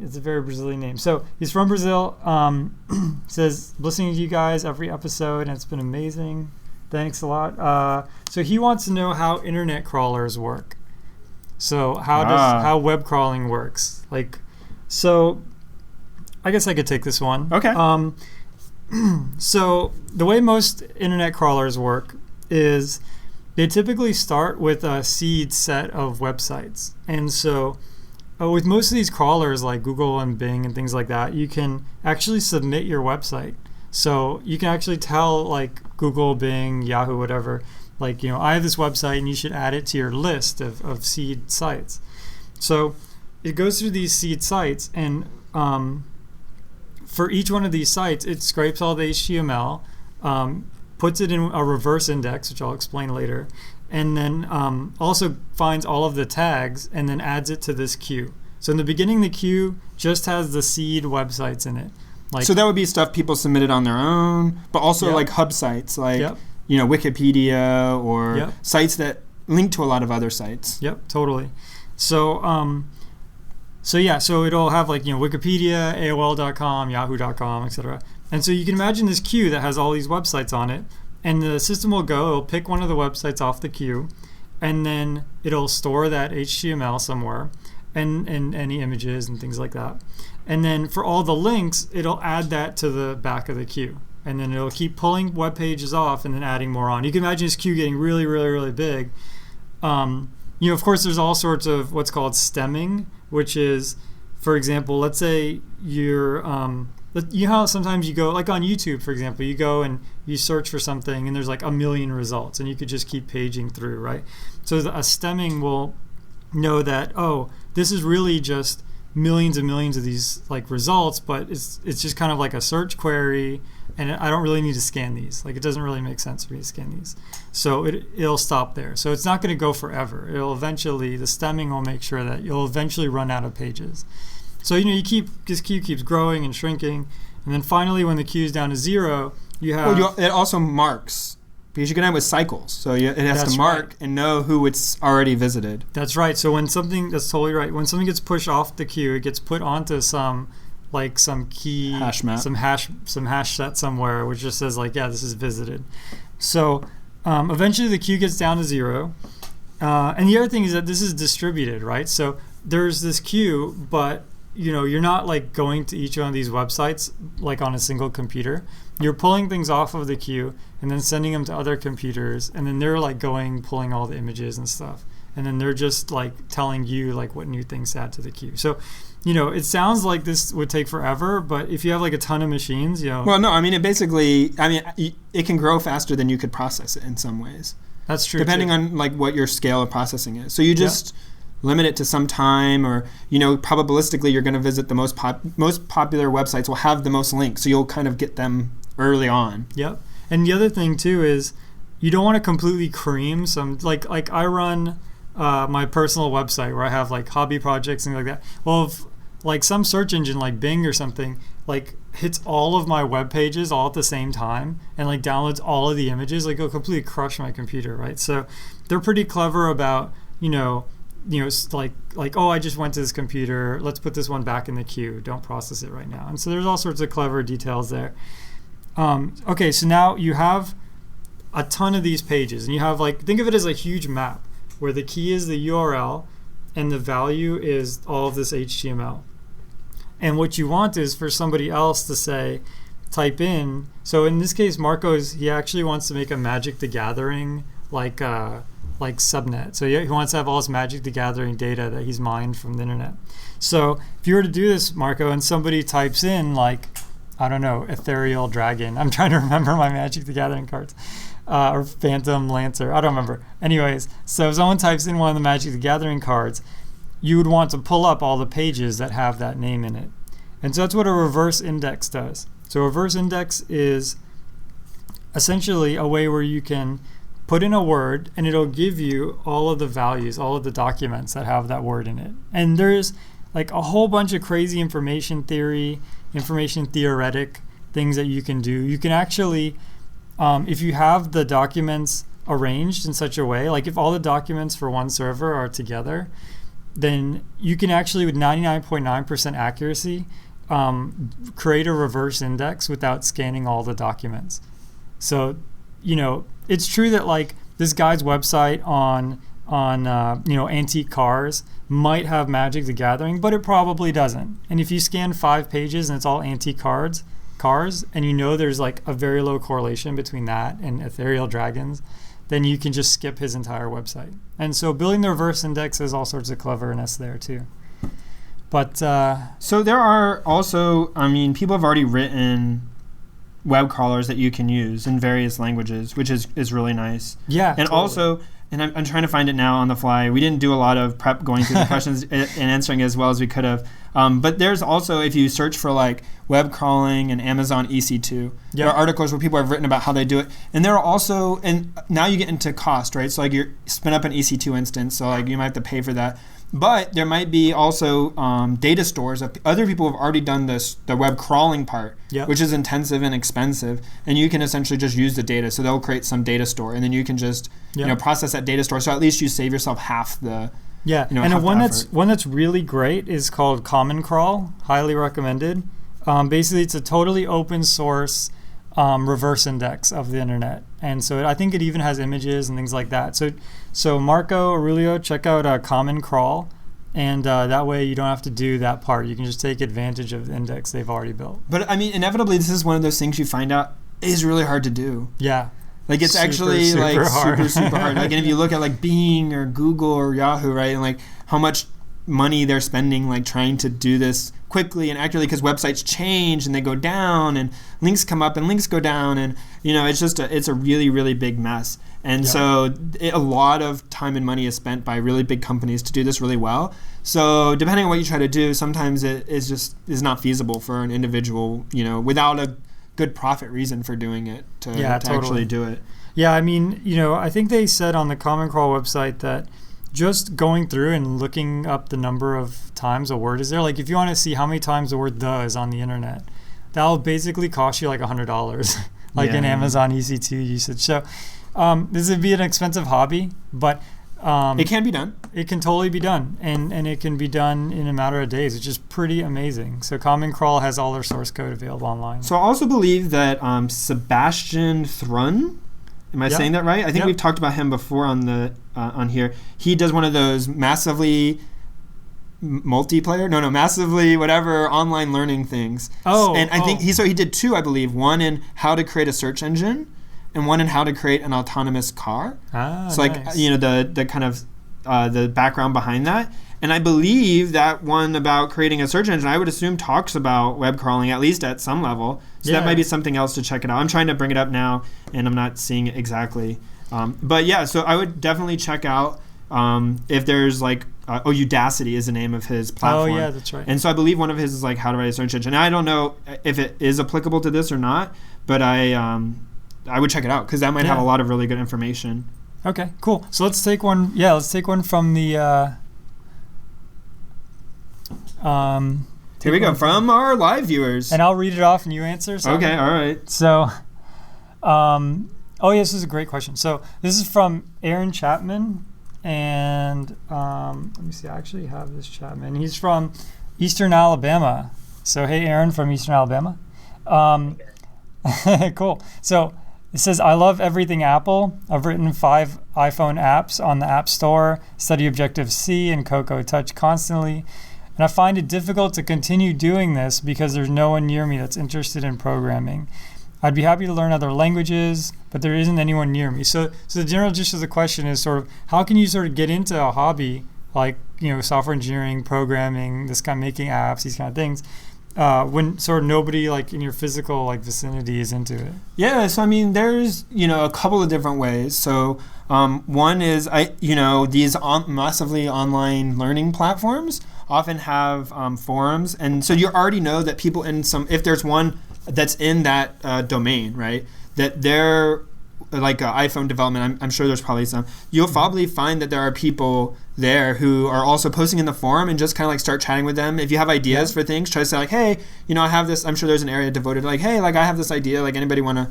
It's a very Brazilian name. So he's from Brazil. Says, listening to you guys every episode, and it's been amazing. Thanks a lot. So he wants to know how internet crawlers work. So how web crawling works. So I guess I could take this one. Okay. So the way most internet crawlers work is they typically start with a seed set of websites. And so with most of these crawlers like Google and Bing and things like that, you can actually submit your website. So you can actually tell like Google, Bing, Yahoo, whatever, I have this website and you should add it to your list of seed sites. So it goes through these seed sites, and for each one of these sites, it scrapes all the HTML, puts it in a reverse index, which I'll explain later, and then also finds all of the tags and then adds it to this queue. So in the beginning, the queue just has the seed websites in it. Like, so that would be stuff people submitted on their own, but also Yep. like hub sites, like Yep. Wikipedia or Yep. sites that link to a lot of other sites. Yep, totally. So so it'll have like, Wikipedia, AOL.com, Yahoo.com, etc. And so you can imagine this queue that has all these websites on it, and the system will go, it'll pick one of the websites off the queue, and then it'll store that HTML somewhere, and any images and things like that. And then for all the links, it'll add that to the back of the queue. And then it'll keep pulling web pages off and then adding more on. You can imagine this queue getting really, really, really big. Of course, there's all sorts of what's called stemming, which is, for example, let's say you're, you know how sometimes you go, like on YouTube, for example, you go and you search for something and there's like a million results and you could just keep paging through, right? So a stemming will know that, oh, this is really just millions and millions of these like results, but it's just kind of like a search query, and I don't really need to scan these. Like, it doesn't really make sense for me to scan these. So it'll stop there. So it's not going to go forever. The stemming will make sure that you'll eventually run out of pages. So this queue keeps growing and shrinking, and then finally when the queue is down to 0, you have It also marks, because you can have with cycles. So it has That's to mark right. and know who it's already visited. That's right. So that's totally right. When something gets pushed off the queue, it gets put onto some key Hash map. some hash set somewhere, which just says like, yeah, this is visited. So eventually the queue gets down to 0. And the other thing is that this is distributed, right? So there's this queue, but you're not like going to each one of these websites like on a single computer. You're pulling things off of the queue and then sending them to other computers, and then they're like pulling all the images and stuff, and then they're just like telling you like what new things to add to the queue. So it sounds like this would take forever, but if you have like a ton of machines, Well, no, it can grow faster than you could process it in some ways. That's true. Depending too. on like what your scale of processing is. So you just limit it to some time, or probabilistically you're going to visit the most popular websites will have the most links, so you'll kind of get them early on. Yep. And the other thing too is you don't want to completely cream some like I run my personal website where I have like hobby projects and things like that. Well, if like some search engine like Bing or something like hits all of my web pages all at the same time and like downloads all of the images, like it'll completely crush my computer, right? So they're pretty clever about like, oh, I just went to this computer, let's put this one back in the queue, don't process it right now. And so there's all sorts of clever details there. Okay, so now you have a ton of these pages, and you have like, think of it as a huge map where the key is the URL and the value is all of this HTML. And what you want is for somebody else to say, type in, so in this case he actually wants to make a Magic the Gathering like subnet. So he wants to have all his Magic the Gathering data that he's mined from the internet. So if you were to do this, Marco, and somebody types in like, I don't know, Ethereal Dragon. I'm trying to remember my Magic the Gathering cards. Or Phantom Lancer. I don't remember. Anyways, so if someone types in one of the Magic the Gathering cards, you would want to pull up all the pages that have that name in it. And so that's what a reverse index does. So a reverse index is essentially a way where you can put in a word and it'll give you all of the values, all of the documents that have that word in it. And there's like a whole bunch of crazy information theoretic things that you can do. You can actually, if you have the documents arranged in such a way, like if all the documents for one server are together, then you can actually, with 99.9% accuracy, create a reverse index without scanning all the documents. So, it's true that like this guy's website on antique cars might have Magic the Gathering, but it probably doesn't. And if you scan 5 pages and it's all antique cars, and there's like a very low correlation between that and ethereal dragons, then you can just skip his entire website. And so building the reverse index has all sorts of cleverness there too. But so there are also, people have already written web crawlers that you can use in various languages, which is really nice. Yeah. And totally. also, and I'm trying to find it now on the fly. We didn't do a lot of prep going through the questions and answering as well as we could have. But there's also, if you search for like web crawling and Amazon EC2, there are articles where people have written about how they do it. And there are also, and now you get into cost, right? So like you spin up an EC2 instance, so like you might have to pay for that. But there might be also data stores of other people have already done the web crawling part, which is intensive and expensive, and you can essentially just use the data. So they'll create some data store, and then you can just process that data store. So at least you save yourself half the and one that's really great is called Common Crawl. Highly recommended. Basically, it's a totally open source reverse index of the internet, and so I think it even has images and things like that. So Marco Aurelio, check out Common Crawl, and that way you don't have to do that part. You can just take advantage of the index they've already built. But I mean, inevitably, this is one of those things you find out is really hard to do. Yeah. Like it's super hard. super hard. Like, and if you look at like Bing or Google or Yahoo, right, and like how much money they're spending like trying to do this quickly and accurately, because websites change and they go down and links come up and links go down, and it's just it's a really, really big mess. And so a lot of time and money is spent by really big companies to do this really well. So depending on what you try to do, sometimes it is not feasible for an individual, without a good profit reason for doing it to actually do it. Yeah, I mean, I think they said on the Common Crawl website that just going through and looking up the number of times a word is there, like if you want to see how many times the word "the" is on the internet, that'll basically cost you like $100, like in Amazon EC2 usage. So this would be an expensive hobby, but it can be done. It can totally be done, and it can be done in a matter of days, which is pretty amazing. So Common Crawl has all their source code available online. So I also believe that Sebastian Thrun, am I saying that right? I think we've talked about him before on here. He does one of those massively massively whatever online learning things. And I think he did two, I believe. One in how to create a search engine, and one in how to create an autonomous car. So like nice. The kind of the background behind that. And I believe that one about creating a search engine, I would assume, talks about web crawling at least at some level. So that might be something else to check it out. I'm trying to bring it up now, and I'm not seeing it exactly. But yeah, so I would definitely check out if there's like Udacity is the name of his platform. Oh yeah, that's right. And so I believe one of his is like how to write a search engine. And I don't know if it is applicable to this or not, but I would check it out because that might have a lot of really good information. Okay, cool. So let's take one. Yeah, let's take one from the. Here we go from our live viewers. And I'll read it off and you answer. Okay, all right. So, this is a great question. So this is from Aaron Chapman, and let me see. I actually have this Chapman. He's from Eastern Alabama. So hey, Aaron from Eastern Alabama. Cool. So it says, I love everything Apple. I've written 5 iPhone apps on the App Store, study Objective-C and Cocoa Touch constantly. And I find it difficult to continue doing this because there's no one near me that's interested in programming. I'd be happy to learn other languages, but there isn't anyone near me. So the general gist of the question is sort of, how can you sort of get into a hobby like, software engineering, programming, this kind of making apps, these kind of things, when sort of nobody like in your physical like vicinity is into it? Yeah, so I mean, there's a couple of different ways. So one is these massively online learning platforms often have forums, and so you already know that people if there's one that's in that domain, right? That they're like iPhone development. I'm sure there's probably some. You'll probably find that there are people there who are also posting in the forum, and just kind of like start chatting with them. If you have ideas for things, try to say like, hey, I have this. I'm sure there's an area devoted to like, hey, like I have this idea. Like anybody want to,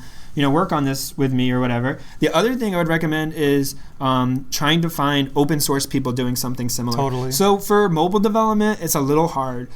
work on this with me or whatever. The other thing I would recommend is trying to find open source people doing something similar. Totally. So for mobile development, it's a little hard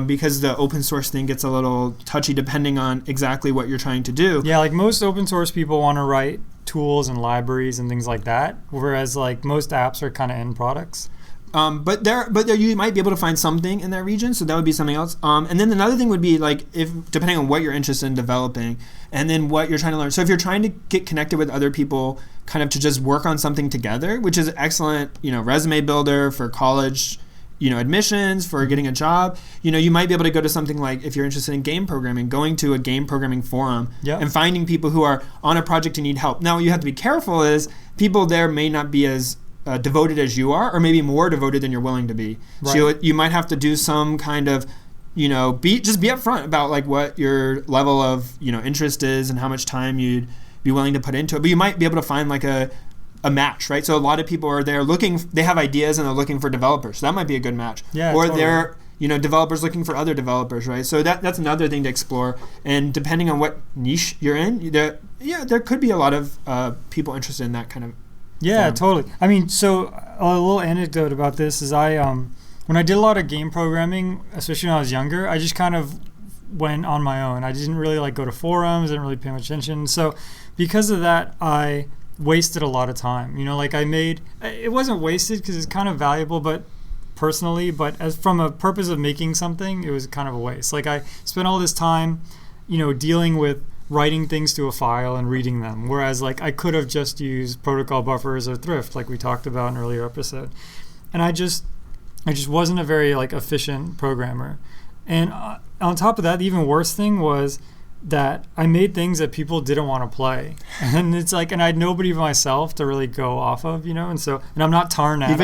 because the open source thing gets a little touchy depending on exactly what you're trying to do. Yeah, like most open source people want to write tools and libraries and things like that, whereas like most apps are kind of end products. But there you might be able to find something in that region, so that would be something else. And then another thing would be like if depending on what you're interested in developing, and then what you're trying to learn. So if you're trying to get connected with other people, kind of to just work on something together, which is excellent, resume builder for college admissions, for getting a job. You might be able to go to something like, if you're interested in game programming, going to a game programming forum and finding people who are on a project and need help. Now, you have to be careful is people there may not be as devoted as you are, or maybe more devoted than you're willing to be. Right. So you might have to do some kind of, be upfront about like what your level of, interest is and how much time you'd be willing to put into it. But you might be able to find like a match, right? So a lot of people are there they have ideas and they're looking for developers. So that might be a good match. Yeah, or totally. they're, developers looking for other developers, right? So that's another thing to explore. And depending on what niche you're in, there could be a lot of people interested in that kind of form. Totally. I mean, so a little anecdote about this is when I did a lot of game programming, especially when I was younger, I just kind of went on my own. I didn't really like go to forums, didn't really pay much attention. So because of that, I wasted a lot of time. It wasn't wasted because it's kind of valuable, but personally, but as from a purpose of making something, it was kind of a waste. Like I spent all this time, dealing with writing things to a file and reading them, whereas like I could have just used protocol buffers or thrift like we talked about in an earlier episode. And I just wasn't a very like efficient programmer. And on top of that, the even worse thing was that I made things that people didn't want to play. And it's like, and I had nobody but myself to really go off of, and I'm not Tarn Adams.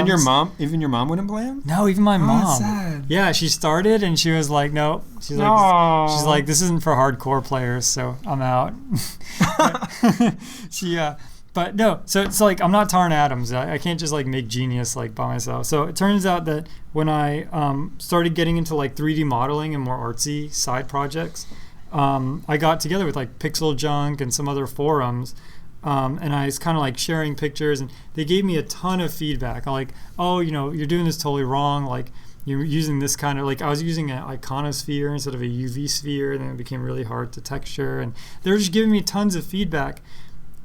Even your mom wouldn't play him? No, even my mom. That's sad. Yeah, she started and she was like, no. She's like, this isn't for hardcore players, so I'm out. But no, so it's like I'm not Tarn Adams. I can't just like make genius like by myself. So it turns out that when I started getting into like 3D modeling and more artsy side projects, I got together with like Pixel Junk and some other forums, and I was kind of like sharing pictures, and they gave me a ton of feedback. I'm like, oh, you're doing this totally wrong. Like you're using this kind of, like I was using an iconosphere instead of a UV sphere, and then it became really hard to texture. And they were just giving me tons of feedback.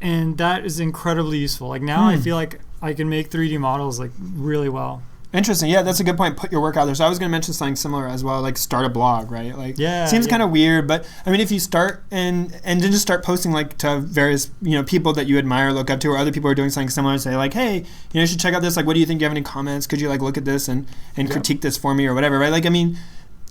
And that is incredibly useful. Like now I feel like I can make 3D models like really well. Interesting. Yeah, that's a good point. Put your work out there. So I was going to mention something similar as well, like start a blog, right? Like, seems kind of weird, but I mean, if you start and then just start posting like to various people that you admire, look up to, or other people who are doing something similar, say like, hey, you should check out this. Like, what do you think? Do you have any comments? Could you like look at this and critique this for me or whatever, right? Like, I mean,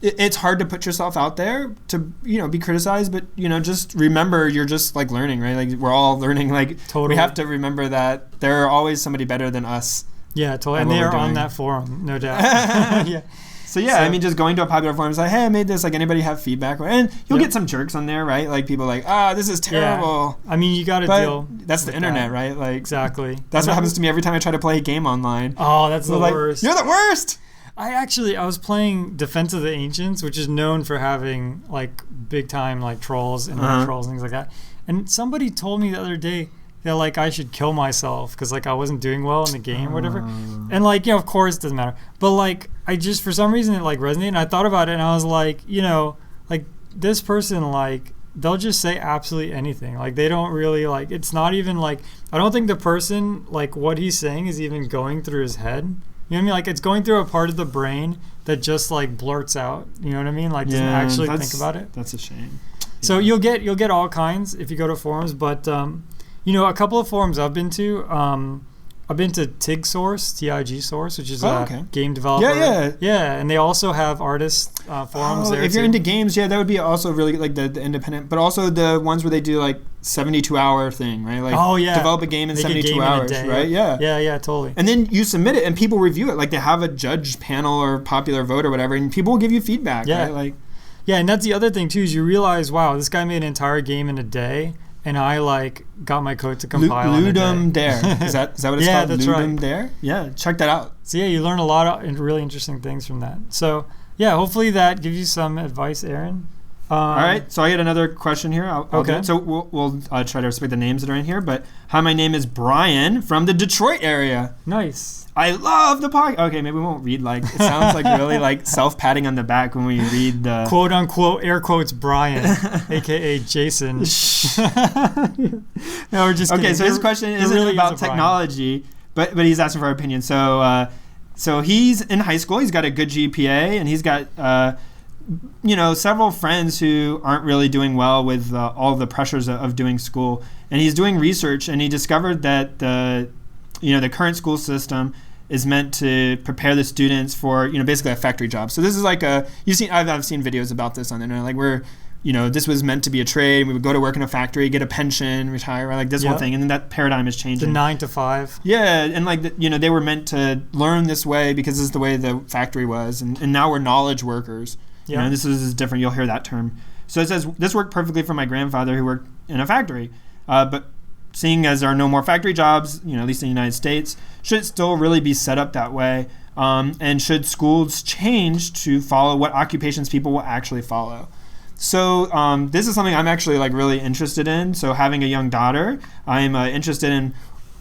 it's hard to put yourself out there to be criticized, but just remember you're just like learning, right? Like we're all learning. Like totally. We have to remember that there are always somebody better than us. Yeah, totally. And they are on that forum, no doubt. Yeah. So I mean, just going to a popular forum, it's like, hey, I made this. Like, anybody have feedback? And you'll get some jerks on there, right? Like people like, this is terrible. Yeah. I mean, you got to deal. That's the internet, right? Like exactly. That's what happens to me every time I try to play a game online. Oh, that's the worst. You're the worst. I was playing Defense of the Ancients, which is known for having like big time like trolls and trolls and things like that. And somebody told me the other day that like I should kill myself because like I wasn't doing well in the game or whatever. And like of course it doesn't matter. But like I just for some reason it like resonated. And I thought about it and I was like, like this person like they'll just say absolutely anything. Like they don't really like. It's not even like I don't think the person like what he's saying is even going through his head. You know what I mean? Like it's going through a part of the brain that just like blurts out. You know what I mean? Like doesn't actually think about it. That's a shame. So you'll get all kinds if you go to forums, but a couple of forums I've been to. I've been to TIG Source, TIG Source, which is a game developer. Yeah, and they also have artist forums there. If you're into games, that would be also really like the independent, but also the ones where they do like 72-hour thing, right? Like develop a game in 72 hours, right? Yeah, totally. And then you submit it and people review it. Like they have a judge panel or popular vote or whatever, and people will give you feedback, right? Like, and that's the other thing too is you realize, wow, this guy made an entire game in a day. And I like got my code to compile. Ludum Dare. Is that what it's called? That's Ludum right. Dare? Yeah, check that out. So you learn a lot of really interesting things from that. So hopefully that gives you some advice, Aaron. All right, so I had another question here. Okay. So we'll try to respect the names that are in here. But hi, my name is Brian from the Detroit area. Nice. I love the podcast. Okay, maybe we won't read it sounds like really like self-patting on the back when we read the quote unquote air quotes Brian, aka Jason. No, we're just kidding. Okay, so his question isn't really about technology, but he's asking for our opinion. So he's in high school. He's got a good GPA, and he's got several friends who aren't really doing well with all the pressures of doing school. And he's doing research, and he discovered that the current school system is meant to prepare the students for, basically a factory job. So this is like I've seen videos about this on the internet, like where, this was meant to be a trade. We would go to work in a factory, get a pension, retire, right? Like this whole thing. And then that paradigm is changing. The 9 to 5. Yeah. And like, they were meant to learn this way because this is the way the factory was. And now we're knowledge workers. Yeah. This is different. You'll hear that term. So it says, this worked perfectly for my grandfather who worked in a factory. But seeing as there are no more factory jobs, at least in the United States, should it still really be set up that way? And should schools change to follow what occupations people will actually follow? So this is something I'm actually like really interested in. So having a young daughter, I'm interested in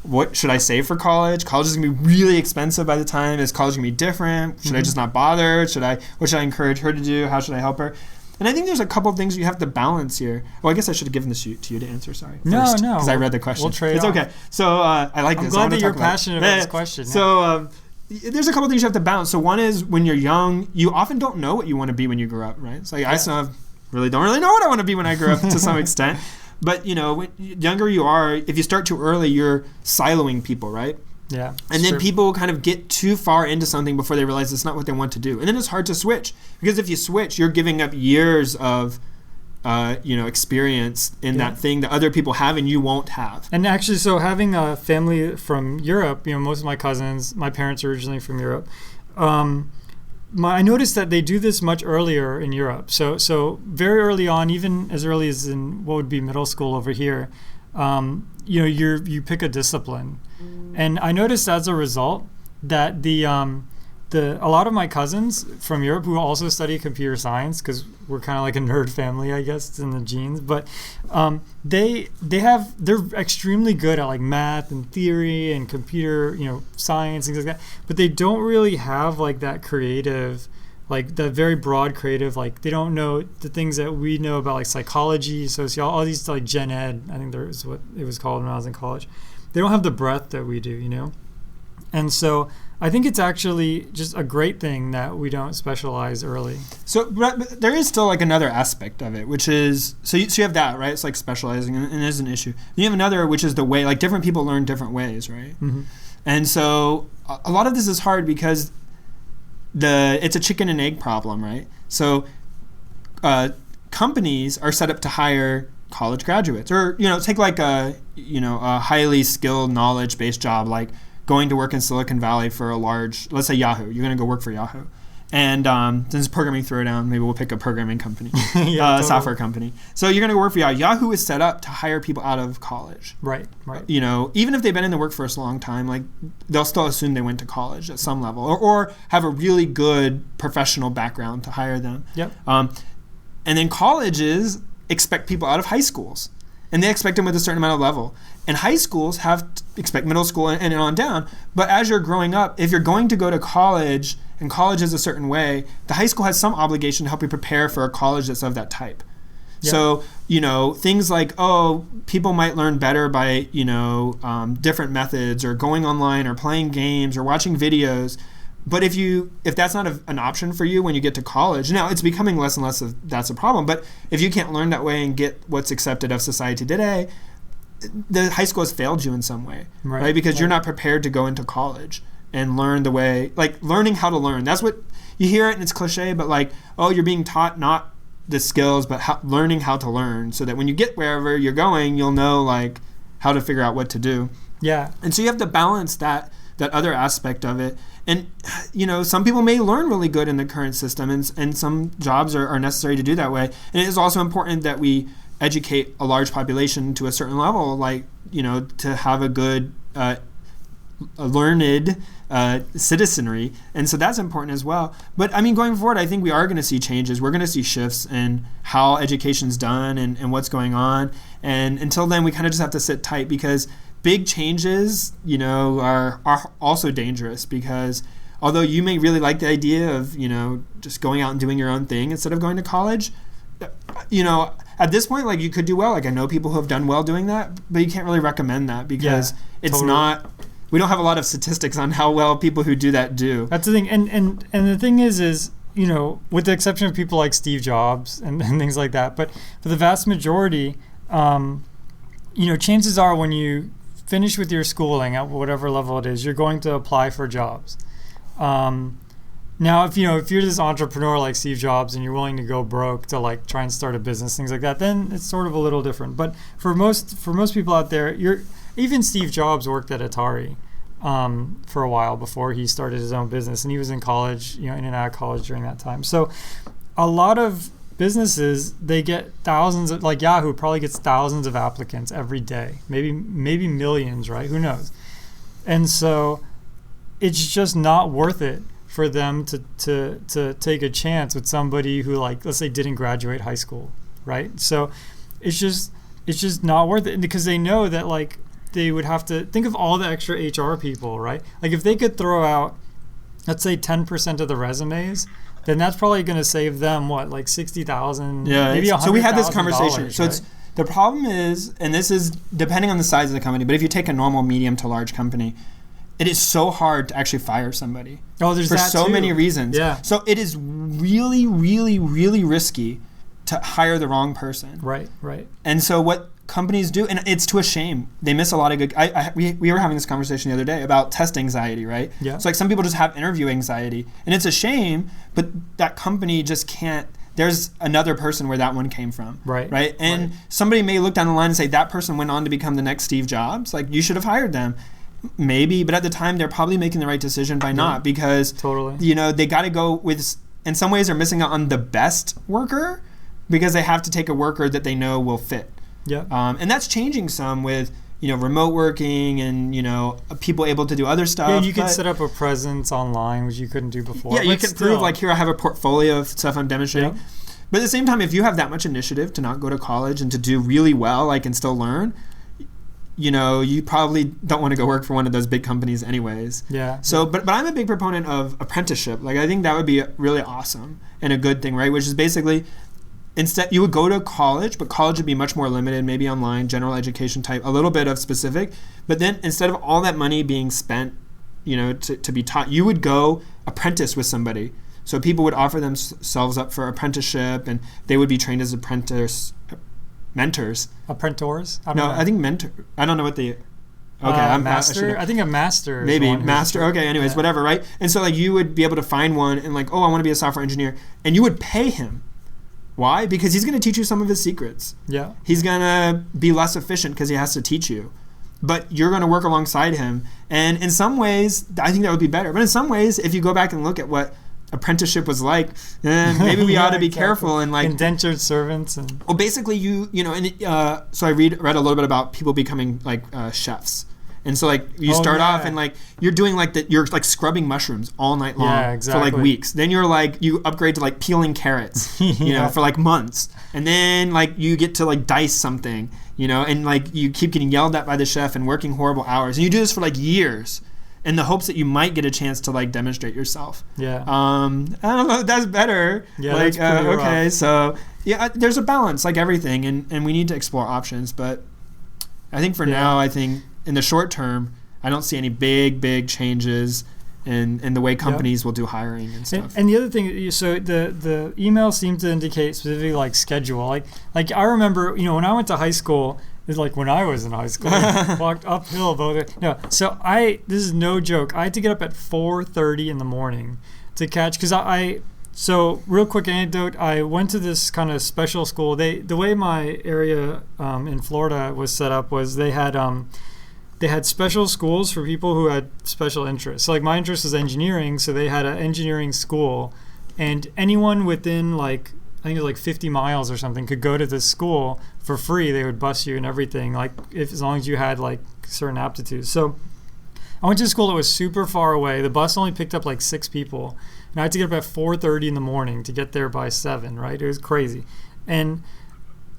what should I save for college? College is going to be really expensive by the time. Is college going to be different? Should I just not bother? What should I encourage her to do? How should I help her? And I think there's a couple of things you have to balance here. Well, I guess I should have given this to you to answer. Sorry. No. Because I read the question. We'll trade It's off. okay. So I like this. I'm glad that you're passionate about this question. Yeah. So there's a couple of things you have to balance. So one is when you're young, you often don't know what you want to be when you grow up, right? So I still don't really know what I want to be when I grow up to some extent. But, when younger you are, if you start too early, you're siloing people, right? Yeah. And then true. people kind of get too far into something before they realize it's not what they want to do. And then it's hard to switch. Because if you switch, you're giving up years of, experience in that thing that other people have and you won't have. And actually, so having a family from Europe, most of my cousins, my parents are originally from Europe. I noticed that they do this much earlier in Europe. So very early on, even as early as in what would be middle school over here, you pick a discipline. And I noticed as a result that a lot of my cousins from Europe who also study computer science, because we're kind of like a nerd family, I guess, it's in the genes, but they're extremely good at like math and theory and computer, science, things like that. But they don't really have like that creative, like the very broad creative, like they don't know the things that we know about, like psychology, sociology, all these like gen ed, I think there is what it was called when I was in college. They don't have the breadth that we do, And so I think it's actually just a great thing that we don't specialize early. So but there is still like another aspect of it, which is, so you have that, right? It's like specializing and it is an issue. Then you have another, which is the way, like different people learn different ways, right? Mm-hmm. And so a lot of this is hard because it's a chicken and egg problem, right? So companies are set up to hire college graduates, or take like a highly skilled knowledge-based job, like going to work in Silicon Valley for a large, let's say Yahoo. You're going to go work for Yahoo, and since programming throwdown, maybe we'll pick a programming company, totally. Software company. So you're going to go work for Yahoo. Yahoo is set up to hire people out of college, right. Even if they've been in the workforce a long time, like they'll still assume they went to college at some level, or have a really good professional background to hire them. Yep. And then colleges expect people out of high schools, and they expect them with a certain amount of level. And high schools expect middle school and on down. But as you're growing up, if you're going to go to college, and college is a certain way, the high school has some obligation to help you prepare for a college that's of that type. Yep. So, things like, people might learn better by, different methods, or going online, or playing games, or watching videos. But if that's not an option for you when you get to college, now it's becoming less and less of that's a problem. But if you can't learn that way and get what's accepted of society today, the high school has failed you in some way, right? Because you're not prepared to go into college and learn the way, like learning how to learn. That's what you hear it, and it's cliche, but like, you're being taught not the skills, but learning how to learn, so that when you get wherever you're going, you'll know like how to figure out what to do. Yeah. And so you have to balance that other aspect of it. And, some people may learn really good in the current system, and some jobs are necessary to do that way. And it is also important that we educate a large population to a certain level, like, to have a good, learned citizenry. And so that's important as well. But, going forward, I think we are going to see changes. We're going to see shifts in how education's done and what's going on. And until then, we kind of just have to sit tight, because big changes, are also dangerous, because although you may really like the idea of, just going out and doing your own thing instead of going to college, at this point, like, you could do well. Like, I know people who have done well doing that, but you can't really recommend that, because it's not, we don't have a lot of statistics on how well people who do that do. That's the thing. And the thing is, with the exception of people like Steve Jobs and things like that, but for the vast majority, chances are when you finish with your schooling at whatever level it is, you're going to apply for jobs. Now, if you're this entrepreneur like Steve Jobs and you're willing to go broke to like try and start a business, things like that, then it's sort of a little different. But for most people out there, even Steve Jobs worked at Atari for a while before he started his own business, and he was in college, in and out of college during that time. So a lot of businesses, they get thousands of, like Yahoo probably gets thousands of applicants every day, maybe millions, right? Who knows? And so it's just not worth it for them to take a chance with somebody who, like, let's say didn't graduate high school, right? So it's just not worth it, because they know that, like, they would have to think of all the extra HR people, right? Like if they could throw out, let's say 10% of the resumes, then that's probably going to save them what, like 60,000, maybe $100,000. So we had this conversation. Right? So it's the problem is, and this is depending on the size of the company, but if you take a normal medium to large company, it is so hard to actually fire somebody. Oh, there's for that so too. many reasons. Yeah. So it is really, really, really risky to hire the wrong person. Right. And so what companies do, and it's to a shame, they miss a lot of good. We were having this conversation the other day about test anxiety, right? Yeah. So like some people just have interview anxiety, and it's a shame, but that company just can't. There's another person where that one came from. Right. And somebody may look down the line and say that person went on to become the next Steve Jobs. Like, you should have hired them. Maybe, but at the time they're probably making the right decision by not, because totally, they got to go with. In some ways, they're missing out on the best worker because they have to take a worker that they know will fit. Yeah. And that's changing some with remote working and people able to do other stuff. Yeah, you can set up a presence online, which you couldn't do before. Yeah, you can prove, like, here I have a portfolio of stuff I'm demonstrating. Yeah. But at the same time, if you have that much initiative to not go to college and to do really well, like, and still learn, you probably don't want to go work for one of those big companies anyways. Yeah. So, but I'm a big proponent of apprenticeship. Like, I think that would be really awesome and a good thing, right? Which is basically, instead, you would go to college, but college would be much more limited, maybe online, general education type, a little bit of specific. But then instead of all that money being spent, to be taught, you would go apprentice with somebody. So people would offer themselves up for apprenticeship, and they would be trained as mentors. Apprentors? I think mentor. I don't know what the. Okay, I'm master. I think a master. Maybe master. Okay, anyways, whatever, right? And so, like, you would be able to find one and, like, oh, I want to be a software engineer, and you would pay him. Why? Because he's going to teach you some of his secrets. Yeah. He's going to be less efficient because he has to teach you. But you're going to work alongside him. And in some ways, I think that would be better. But in some ways, if you go back and look at what apprenticeship was like, maybe we ought to be careful and, like, indentured servants. And well, basically so I read a little bit about people becoming, like, chefs. And so, like, you start off and, like, you're doing, like, you're, like, scrubbing mushrooms all night long for, like, weeks. Then you're, like, you upgrade to, like, peeling carrots, for, like, months. And then, like, you get to, like, dice something, and, like, you keep getting yelled at by the chef and working horrible hours. And you do this for, like, years in the hopes that you might get a chance to, like, demonstrate yourself. Yeah. I don't know if that's better. Yeah, like, that's pretty rough. Okay, so, yeah, there's a balance, like everything, and we need to explore options. But I think for now, in the short term, I don't see any big changes in the way companies will do hiring and stuff. And the other thing, so the email seemed to indicate specifically, like, schedule. Like I remember, when I went to high school, it's like when I was in high school, I walked uphill. So this is no joke. I had to get up at 4:30 in the morning to catch, because so real quick anecdote, I went to this kind of special school. The way my area in Florida was set up was they had special schools for people who had special interests. So, like, my interest is engineering, so they had an engineering school, and anyone within, like, I think it was like 50 miles or something, could go to this school for free. They would bus you and everything, like, as long as you had, like, certain aptitudes. So I went to a school that was super far away. The bus only picked up like 6 people, and I had to get up at 4:30 in the morning to get there by 7. Right? It was crazy, and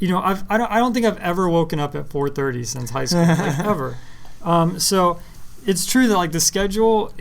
I don't think I've ever woken up at 4:30 since high school, like, ever. So it's true that, like, the schedule,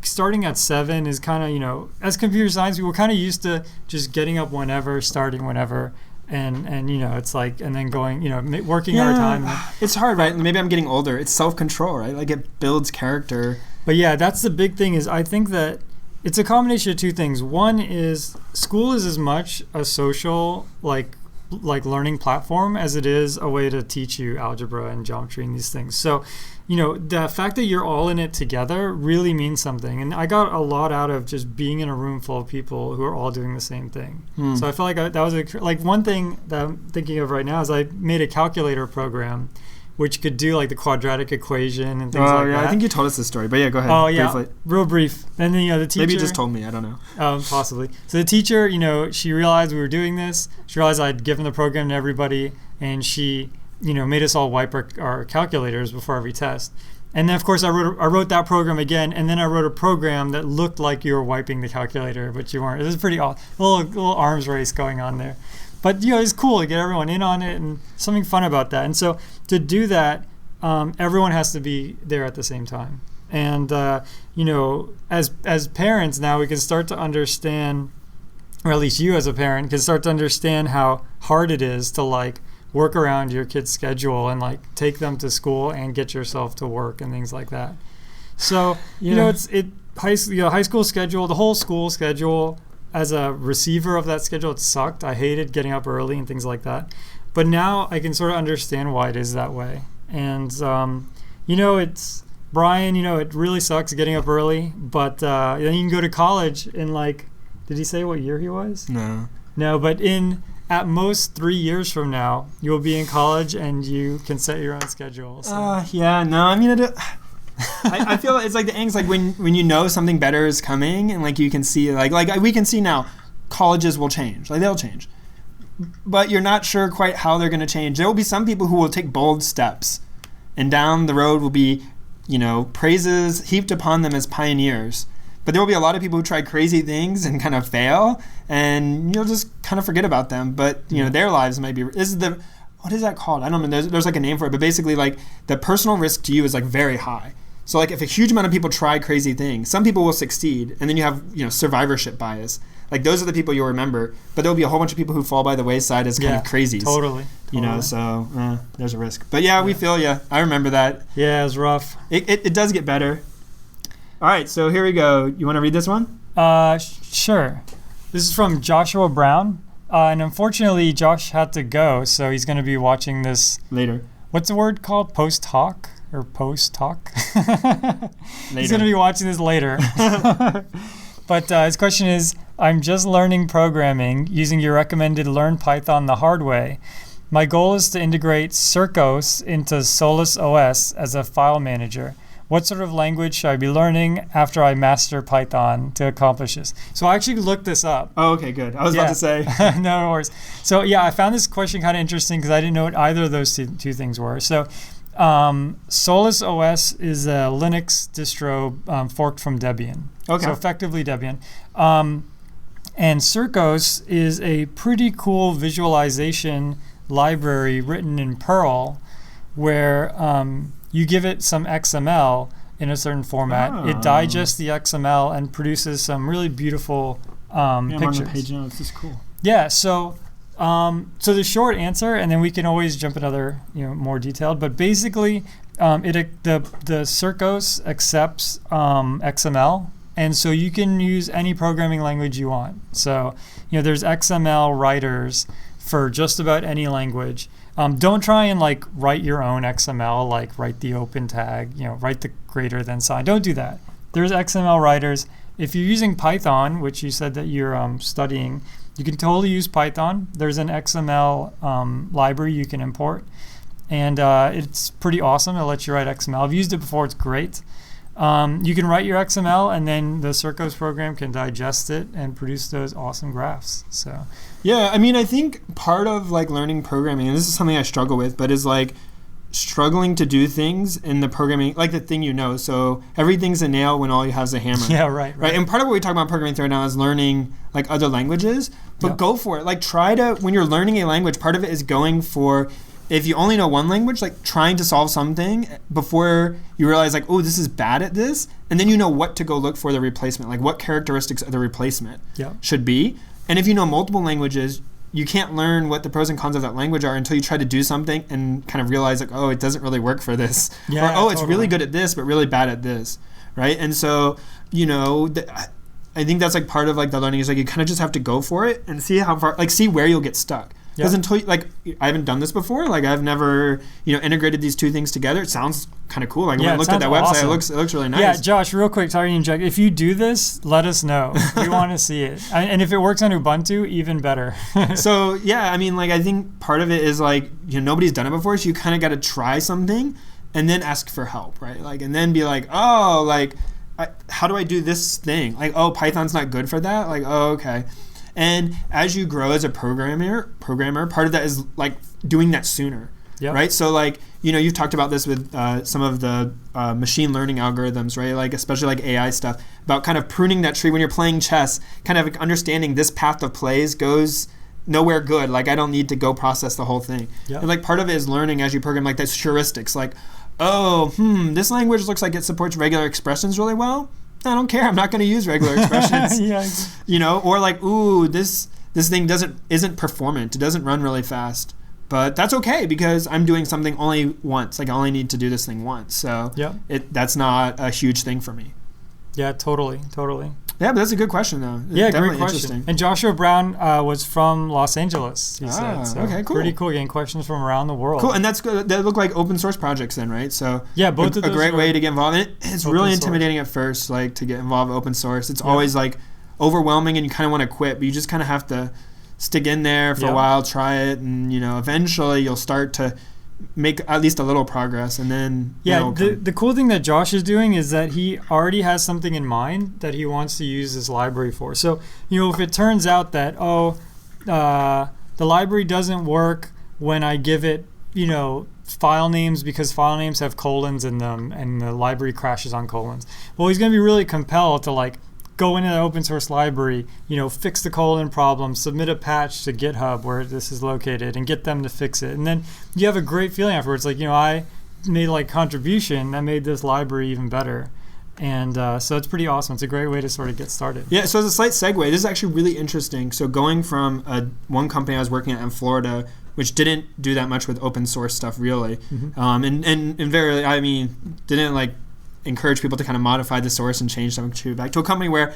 starting at 7 is kind of, as computer science, we were kind of used to just getting up whenever, starting whenever, and it's like, and then going, working our time. It's hard, right? Maybe I'm getting older. It's self-control, right? Like, it builds character. But yeah, that's the big thing, is I think that it's a combination of two things. One is school is as much a social, like learning platform as it is a way to teach you algebra and geometry and these things. So the fact that you're all in it together really means something. And I got a lot out of just being in a room full of people who are all doing the same thing. So I felt like that was like one thing that I'm thinking of right now is I made a calculator program which could do like the quadratic equation and things like that. I think you told us this story, but yeah, go ahead. Oh yeah, briefly. Real brief. And then the teacher. Maybe you just told me. I don't know. Possibly. So the teacher, she realized we were doing this. She realized I'd given the program to everybody, and she, made us all wipe our calculators before every test. And then of course I wrote that program again, and then I wrote a program that looked like you were wiping the calculator, but you weren't. It was pretty awesome. Little arms race going on there. But it's cool to get everyone in on it and something fun about that. And so to do that, everyone has to be there at the same time. And as parents now, we can start to understand, or at least you as a parent can start to understand how hard it is to like work around your kid's schedule and like take them to school and get yourself to work and things like that. So high school schedule, the whole school schedule. As a receiver of that schedule, it sucked. I hated getting up early and things like that. But now I can sort of understand why it is that way. And, it's, Brian, it really sucks getting up early. But then you can go to college in did he say what year he was? No. No, but at most 3 years from now, you'll be in college and you can set your own schedule. So. I feel it's like the angst, like when you know something better is coming and like you can see like we can see now colleges will change, like they'll change, but you're not sure quite how they're going to change. There will be some people who will take bold steps, and down the road will be praises heaped upon them as pioneers. But there will be a lot of people who try crazy things and kind of fail, and you'll just kind of forget about them. But their lives might be. What is that called? I don't know. There's like a name for it, but basically like the personal risk to you is like very high. So like if a huge amount of people try crazy things, some people will succeed, and then you have survivorship bias. Like those are the people you'll remember, but there'll be a whole bunch of people who fall by the wayside as kind of crazies. Totally. So there's a risk. But yeah, we feel you. I remember that. Yeah, it was rough. It does get better. All right, so here we go. You want to read this one? Sure. This is from Joshua Brown. And unfortunately, Josh had to go, so he's going to be watching this later. What's the word called? Post-hoc? Or post-hoc? He's going to be watching this later. But his question is, I'm just learning programming using your recommended Learn Python the hard way. My goal is to integrate Circos into Solus OS as a file manager. What sort of language should I be learning after I master Python to accomplish this? So I actually looked this up. Oh, okay, good. I was about to say. No worries. So yeah, I found this question kind of interesting because I didn't know what either of those two things were. So Solus OS is a Linux distro forked from Debian. Okay. So effectively Debian. And Circos is a pretty cool visualization library written in Perl where you give it some XML in a certain format. It digests the XML and produces some really beautiful pictures. I'm on the page now. This is cool. Yeah. So the short answer, and then we can always jump another, more detailed. But basically, the Circos accepts XML, and so you can use any programming language you want. So there's XML writers for just about any language. Don't try and write your own XML, write the open tag, write the greater than sign. Don't do that. There's XML writers. If you're using Python, which you said that you're studying, you can totally use Python. There's an XML library you can import, and it's pretty awesome. It lets you write XML. I've used it before. It's great. You can write your XML, and then the Circos program can digest it and produce those awesome graphs. So. Yeah, I mean, I think part of learning programming, and this is something I struggle with, but is struggling to do things in the programming, the thing So everything's a nail when all you have is a hammer. Yeah, right. And part of what we talk about programming right now is learning other languages, but go for it. Try to, when you're learning a language, part of it is going for, if you only know one language, trying to solve something before you realize this is bad at this, and then you know what to go look for the replacement, what characteristics of the replacement should be. And if you know multiple languages, you can't learn what the pros and cons of that language are until you try to do something and kind of realize it doesn't really work for this. Yeah, or, it's really good at this, but really bad at this, right? And so, I think that's part of the learning is you kind of just have to go for it and see how far, see where you'll get stuck. Because until like I haven't done this before, like I've never integrated these two things together. It sounds kind of cool. Like when I looked at that website, it looks really nice. Yeah, Josh, real quick, sorry to interject. If you do this, let us know. We want to see it. And if it works on Ubuntu, even better. So yeah, I mean, like I think part of it is like nobody's done it before, so you kind of got to try something and then ask for help, right? Like and then be like, oh, like how do I do this thing? Like, oh, Python's not good for that. Like, oh, okay. And as you grow as a programmer, part of that is like doing that sooner, right? So like, you've talked about this with some of the machine learning algorithms, right? Like especially like AI stuff, about kind of pruning that tree when you're playing chess, kind of understanding this path of plays goes nowhere good. Like I don't need to go process the whole thing. Yep. And like part of it is learning as you program, like that's heuristics, like, oh, this language looks like it supports regular expressions really well. I don't care. I'm not going to use regular expressions. Or like, ooh, this thing isn't performant. It doesn't run really fast. But that's okay because I'm doing something only once. Like I only need to do this thing once. So that's not a huge thing for me. Yeah, totally. Yeah, but that's a good question though. Yeah, great question. And Joshua Brown was from Los Angeles, he said. So okay, cool. Pretty cool, getting questions from around the world. Cool, and that's good. They look like open source projects then, right? So yeah, both of those a great way to get involved in it. It's really intimidating at first, like to get involved in open source. It's always like overwhelming and you kind of want to quit, but you just kind of have to stick in there for a while, try it, and eventually you'll start to make at least a little progress, and then the cool thing that Josh is doing is that he already has something in mind that he wants to use this library for. So if it turns out that the library doesn't work when I give it file names because file names have colons in them and the library crashes on colons, well, he's going to be really compelled to like go into the open source library, fix the colon problem, submit a patch to GitHub where this is located and get them to fix it. And then you have a great feeling afterwards. Like, I made like contribution that made this library even better. And so it's pretty awesome. It's a great way to sort of get started. Yeah, so as a slight segue, this is actually really interesting. So going from one company I was working at in Florida, which didn't do that much with open source stuff really, and very, I mean, didn't like encourage people to kind of modify the source and change something back to a company where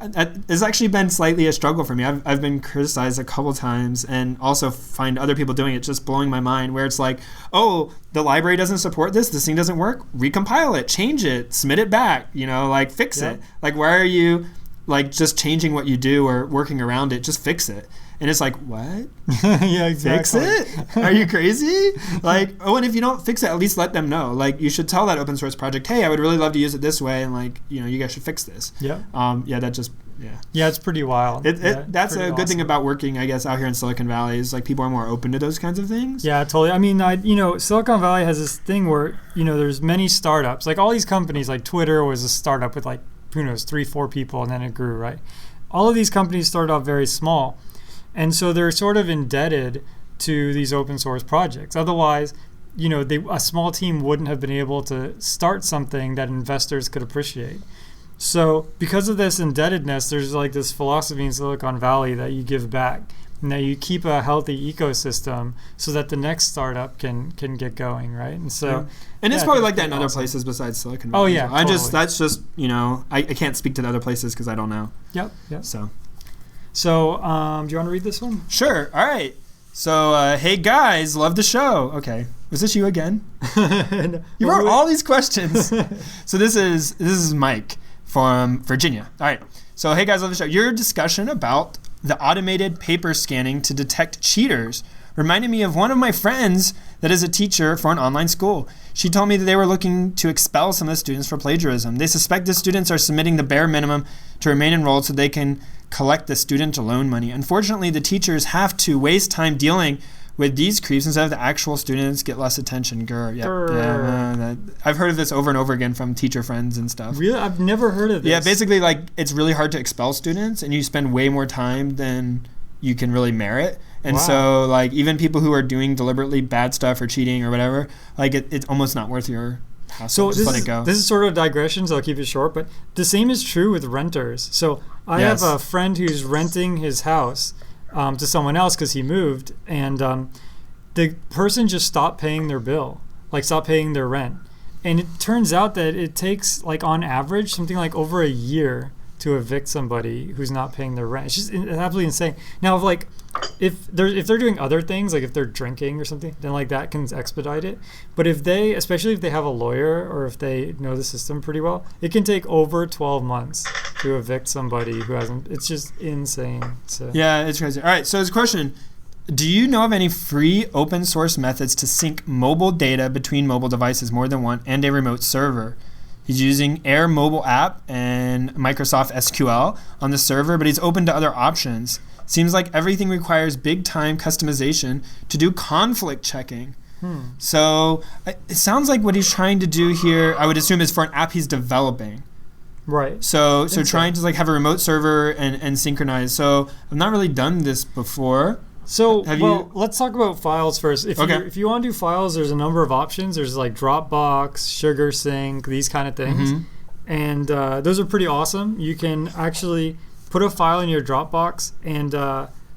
it's actually been slightly a struggle for me. I've been criticized a couple times and also find other people doing it just blowing my mind, where it's like, oh, the library doesn't support this thing doesn't work, recompile it, change it, submit it back, like fix it. Like why are you like just changing what you do or working around it? Just fix it. And it's like, what? Yeah, exactly. Fix it? Are you crazy? Like, oh, and if you don't fix it, at least let them know. Like, you should tell that open source project, hey, I would really love to use it this way, and like, you guys should fix this. Yeah. Yeah, it's pretty wild. That's a good thing about working, I guess, out here in Silicon Valley is like people are more open to those kinds of things. Yeah, totally. I mean, Silicon Valley has this thing where, there's many startups. Like all these companies, like Twitter was a startup with like, who knows, 3-4 people, and then it grew, right? All of these companies started off very small. And so they're sort of indebted to these open source projects. Otherwise, a small team wouldn't have been able to start something that investors could appreciate. So because of this indebtedness, there's like this philosophy in Silicon Valley that you give back and that you keep a healthy ecosystem so that the next startup can get going, right? And so, and it's probably like that in other places besides Silicon Valley. Oh yeah, totally. That's just I can't speak to the other places because I don't know. Yep. So, do you want to read this one? Sure. All right. So, hey guys, love the show. Okay, was this you again? You wrote all these questions. So this is Mike from Virginia. All right. So, hey guys, love the show. Your discussion about the automated paper scanning to detect cheaters reminded me of one of my friends that is a teacher for an online school. She told me that they were looking to expel some of the students for plagiarism. They suspect the students are submitting the bare minimum to remain enrolled so they can collect the student loan money. Unfortunately, the teachers have to waste time dealing with these creeps instead of the actual students get less attention. I've heard of this over and over again from teacher friends and stuff. Really? I've never heard of this. Yeah, basically, like, it's really hard to expel students, and you spend way more time than you can really merit. And so, like, even people who are doing deliberately bad stuff or cheating or whatever, like, it's almost not worth your hassle. Just let it go. This is sort of a digression, so I'll keep it short, but the same is true with renters. So I have a friend who's renting his house to someone else because he moved, and the person just stopped paying their bill, like stopped paying their rent. And it turns out that it takes, like, on average, something like over a year to evict somebody who's not paying their rent. It's just absolutely insane. Now, if, like, if they're doing other things, like if they're drinking or something, then like that can expedite it. But if they, especially if they have a lawyer or if they know the system pretty well, it can take over 12 months to evict somebody who hasn't. It's just insane. So Yeah, it's crazy. All right, so his question: do you know of any free open source methods to sync mobile data between mobile devices, more than one, and a remote server? He's using Air mobile app and Microsoft SQL on the server, but he's open to other options. Seems like everything requires big time customization to do conflict checking. So it sounds like what he's trying to do here, I would assume, is for an app he's developing. right. So trying to like have a remote server and synchronize. So I've not really done this before. So, Have well, you- let's talk about files first. If you want to do files, there's a number of options. There's like Dropbox, SugarSync, these kind of things. And those are pretty awesome. You can actually put a file in your Dropbox, and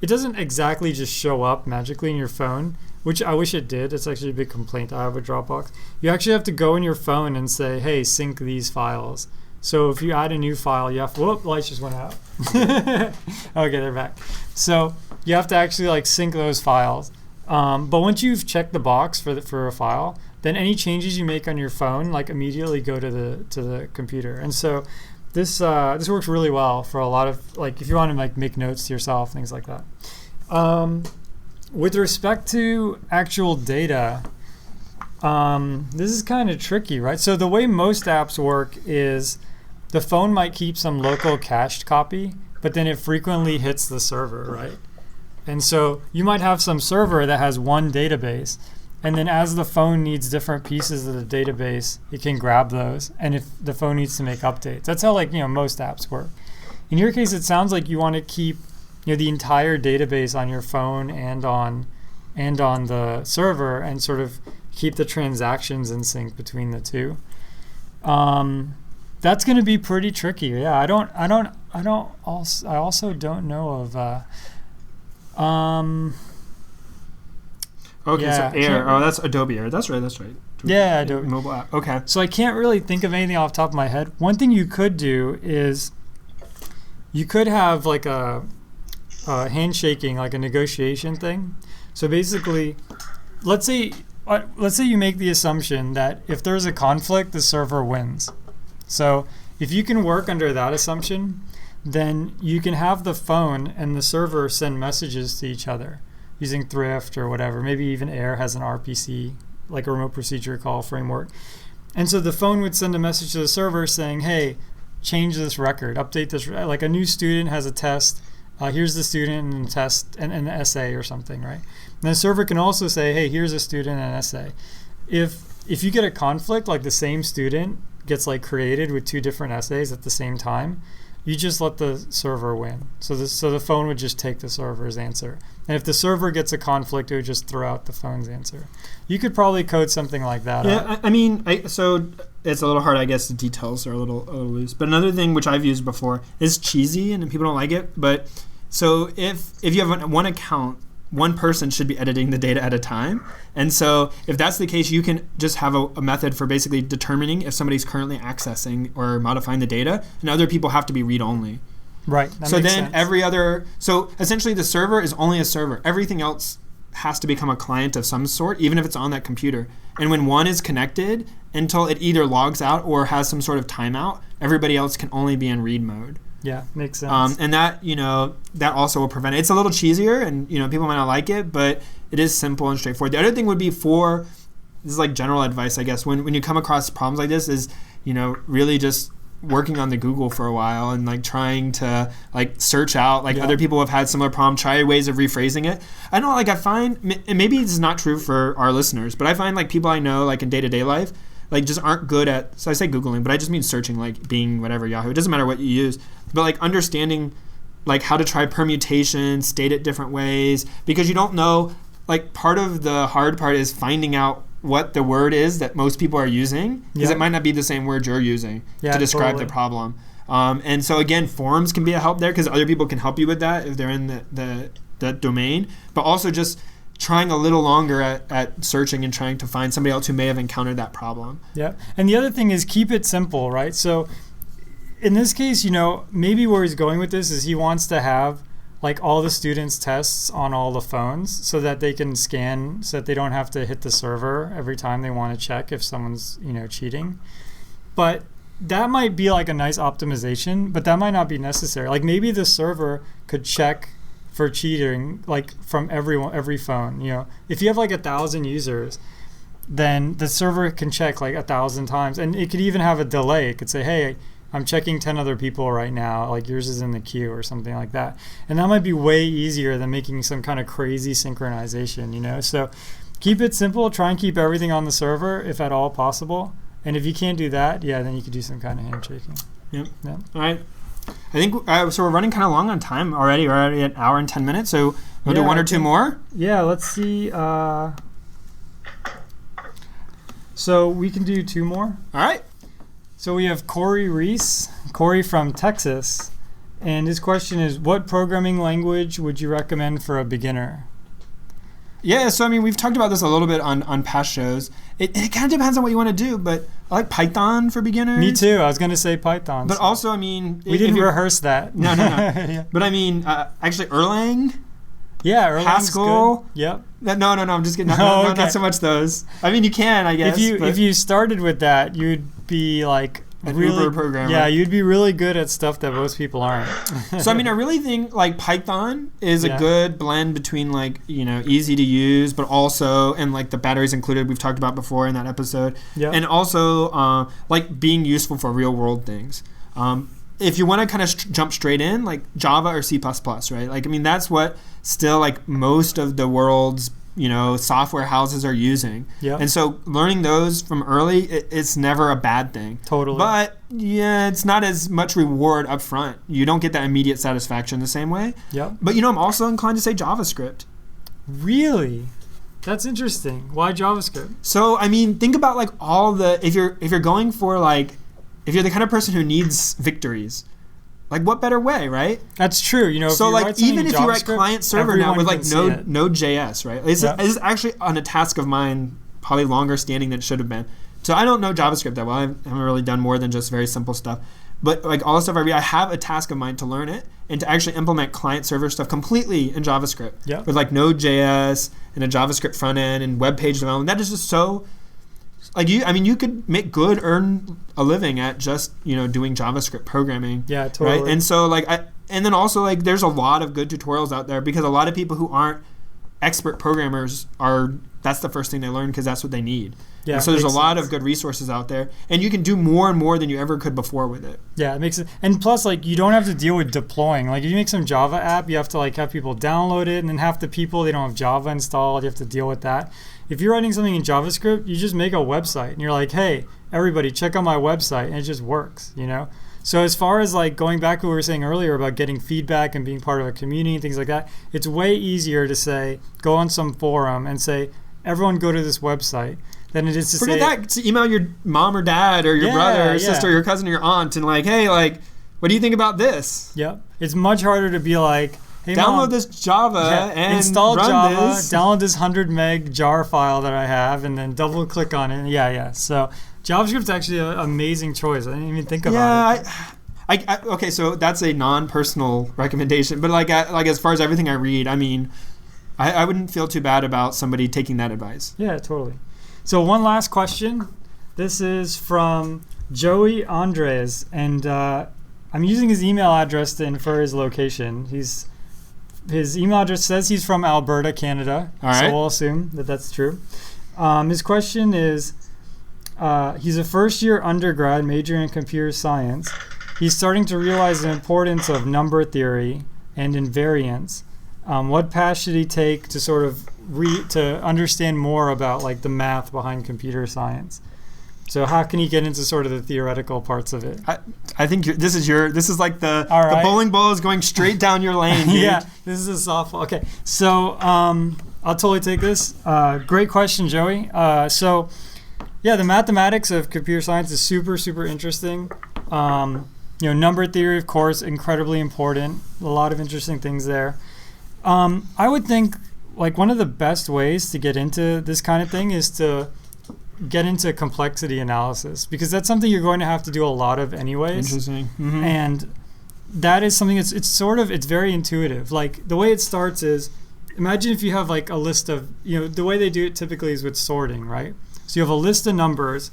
it doesn't exactly just show up magically in your phone, which I wish it did. It's actually a big complaint I have with Dropbox. You actually have to go in your phone and say, hey, sync these files. So if you add a new file, you have to, whoop, lights just went out. Okay, they're back. So you have to actually like sync those files. But once you've checked the box for a file, then any changes you make on your phone like immediately go to the computer. And so this works really well for a lot of, like, if you want to like make notes to yourself, things like that. With respect to actual data, this is kind of tricky, right? So the way most apps work is the phone might keep some local cached copy, but then it frequently hits the server, right? And so you might have some server that has one database, and then as the phone needs different pieces of the database, it can grab those. And if the phone needs to make updates, that's how, like, most apps work. In your case, it sounds like you want to keep, the entire database on your phone and on the server, and sort of keep the transactions in sync between the two. That's going to be pretty tricky. Yeah, I also don't know of. Okay, Yeah, so Air. Oh, that's Adobe Air. That's right. Yeah, Adobe. Mobile app. Okay. So I can't really think of anything off the top of my head. One thing you could do is you could have like a handshaking, like a negotiation thing. So basically, let's say you make the assumption that if there's a conflict, the server wins. So if you can work under that assumption, then you can have the phone and the server send messages to each other using Thrift or whatever. Maybe even Air has an RPC, like a remote procedure call framework. And so the phone would send a message to the server saying, hey, change this record, update this. Like a new student has a test. Here's the student and test and an essay or something, right? And the server can also say, hey, here's a student and an essay. If you get a conflict, like the same student gets like created with two different essays at the same time, you just let the server win. So the phone would just take the server's answer. And if the server gets a conflict, it would just throw out the phone's answer. You could probably code something like that. Yeah, I mean, so it's a little hard, I guess. The details are a little loose. But another thing which I've used before is cheesy, and people don't like it. But so if you have one account, one person should be editing the data at a time. And so if that's the case, you can just have a method for basically determining if somebody's currently accessing or modifying the data, and other people have to be read-only. Right. So then so essentially the server is only a server. Everything else has to become a client of some sort, even if it's on that computer. And when one is connected, until it either logs out or has some sort of timeout, everybody else can only be in read mode. Yeah, makes sense. And that, that also will prevent it. It's a little cheesier, and, people might not like it, but it is simple and straightforward. The other thing would be this is like general advice, I guess, when you come across problems like this is, really just working on the Google for a while and like trying to like search out other people have had similar problems, try ways of rephrasing it. I know, I find, and maybe this is not true for our listeners, but I find like people I know like in day-to-day life, like just aren't good at, so I say Googling, but I just mean searching, like Bing, whatever, Yahoo. It doesn't matter what you use, but like understanding like how to try permutations, state it different ways, because you don't know, like part of the hard part is finding out what the word is that most people are using, because it might not be the same word you're using to describe the problem. And so again, forums can be a help there, because other people can help you with that if they're in the domain, but also just trying a little longer at searching and trying to find somebody else who may have encountered that problem. Yeah. And the other thing is keep it simple, right? So in this case, maybe where he's going with this is he wants to have like all the students' tests on all the phones so that they can scan, so that they don't have to hit the server every time they want to check if someone's, cheating. But that might be like a nice optimization, but that might not be necessary. Like maybe the server could check for cheating like from every phone. If you have like 1,000 users, then the server can check like 1,000 times, and it could even have a delay. It could say, hey, I'm checking 10 other people right now, like yours is in the queue or something like that. And that might be way easier than making some kind of crazy synchronization, So keep it simple. Try and keep everything on the server if at all possible. And if you can't do that, then you could do some kind of handshaking. Yep. All right. I think so. We're running kind of long on time already. We're already at an hour and 10 minutes. So we'll do one or two more. Yeah, let's see. So we can do 2 more. All right. So we have Corey Reese, Corey from Texas, and his question is, what programming language would you recommend for a beginner? Yeah, so we've talked about this a little bit on past shows. It kind of depends on what you want to do, but I like Python for beginners. Me too. I was going to say Python. But also, we didn't rehearse that. No. Yeah. But actually Erlang. Yeah, Erlang's Haskell. Good. Yep. No, I'm just kidding. Not so much those. You can, I guess. If you started with that, you'd be like Uber programmer. Yeah, you'd be really good at stuff that most people aren't. So I really think like Python is a good blend between like easy to use, but also and like the batteries included we've talked about before in that episode, and also like being useful for real world things. If you want to kind of jump straight in, like Java or C++, right? Like that's what still like most of the world's software houses are using. Yeah. And so learning those from early, it's never a bad thing. Totally. But it's not as much reward up front. You don't get that immediate satisfaction the same way. Yeah. But I'm also inclined to say JavaScript. Really? That's interesting. Why JavaScript? So think about like all the if you're going for like if you're the kind of person who needs victories. Like what better way, right? That's true. So like even if you write client server now with like Node.js, right? This is actually on a task of mine, probably longer standing than it should have been. So I don't know JavaScript that well. I haven't really done more than just very simple stuff. But like all the stuff I read, I have a task of mine to learn it and to actually implement client server stuff completely in JavaScript. Yeah. With like Node.js and a JavaScript front end and web page development. That is just so like you could earn a living at just doing JavaScript programming. Yeah, totally. Right, and so and then also like there's a lot of good tutorials out there because a lot of people who aren't expert programmers that's the first thing they learn because that's what they need. Yeah. And so there's a lot of good resources out there, and you can do more and more than you ever could before with it. Yeah, it makes it, and plus like you don't have to deal with deploying. Like if you make some Java app, you have to like have people download it, and then half the people they don't have Java installed. You have to deal with that. If you're writing something in JavaScript, you just make a website and you're like, hey, everybody, check out my website, and it just works, So as far as like going back to what we were saying earlier about getting feedback and being part of a community and things like that, it's way easier to say, go on some forum and say, everyone go to this website, than it is to Forget that. To email your mom or dad or your brother or sister or your cousin or your aunt and like, hey, like, what do you think about this? Yep. It's much harder to be like, hey, download Mom, this Java and install run Java, this. download this 100 meg jar file that I have, and then double click on it. Yeah. So JavaScript's actually an amazing choice. I didn't even think about it. Yeah, okay, so that's a non-personal recommendation, but like as far as everything I read, I wouldn't feel too bad about somebody taking that advice. Yeah, totally. So one last question. This is from Joey Andres, and I'm using his email address to infer his location. His email address says he's from Alberta, Canada. All right. So we'll assume that that's true. His question is, he's a first-year undergrad majoring in computer science. He's starting to realize the importance of number theory and invariance. What path should he take to sort of to understand more about like the math behind computer science? So how can he get into sort of the theoretical parts of it? I think this is like the bowling ball is going straight down your lane. Dude. Yeah, this is a softball. Okay, so I'll totally take this. Great question, Joey. So yeah, the mathematics of computer science is super, super interesting. Number theory, of course, incredibly important. A lot of interesting things there. I would think like one of the best ways to get into this kind of thing is to get into complexity analysis, because that's something you're going to have to do a lot of anyways. Interesting. Mm-hmm. And that is something it's very intuitive. Like the way it starts is, imagine if you have like a list of, the way they do it typically is with sorting, right? So you have a list of numbers,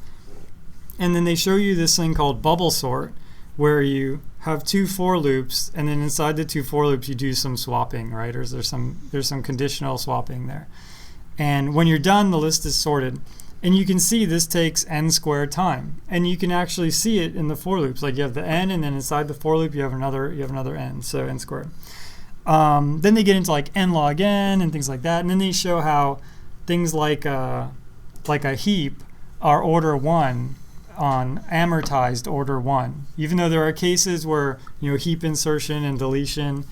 and then they show you this thing called bubble sort, where you have 2 for loops, and then inside the 2 for loops you do some swapping, right? Or there's some conditional swapping there. And when you're done, the list is sorted. And you can see this takes n squared time. And you can actually see it in the for loops. Like you have the n, and then inside the for loop you have another n, so n squared. Then they get into like n log n and things like that. And then they show how things like a heap are order 1 on amortized order 1. Even though there are cases where, heap insertion and deletion,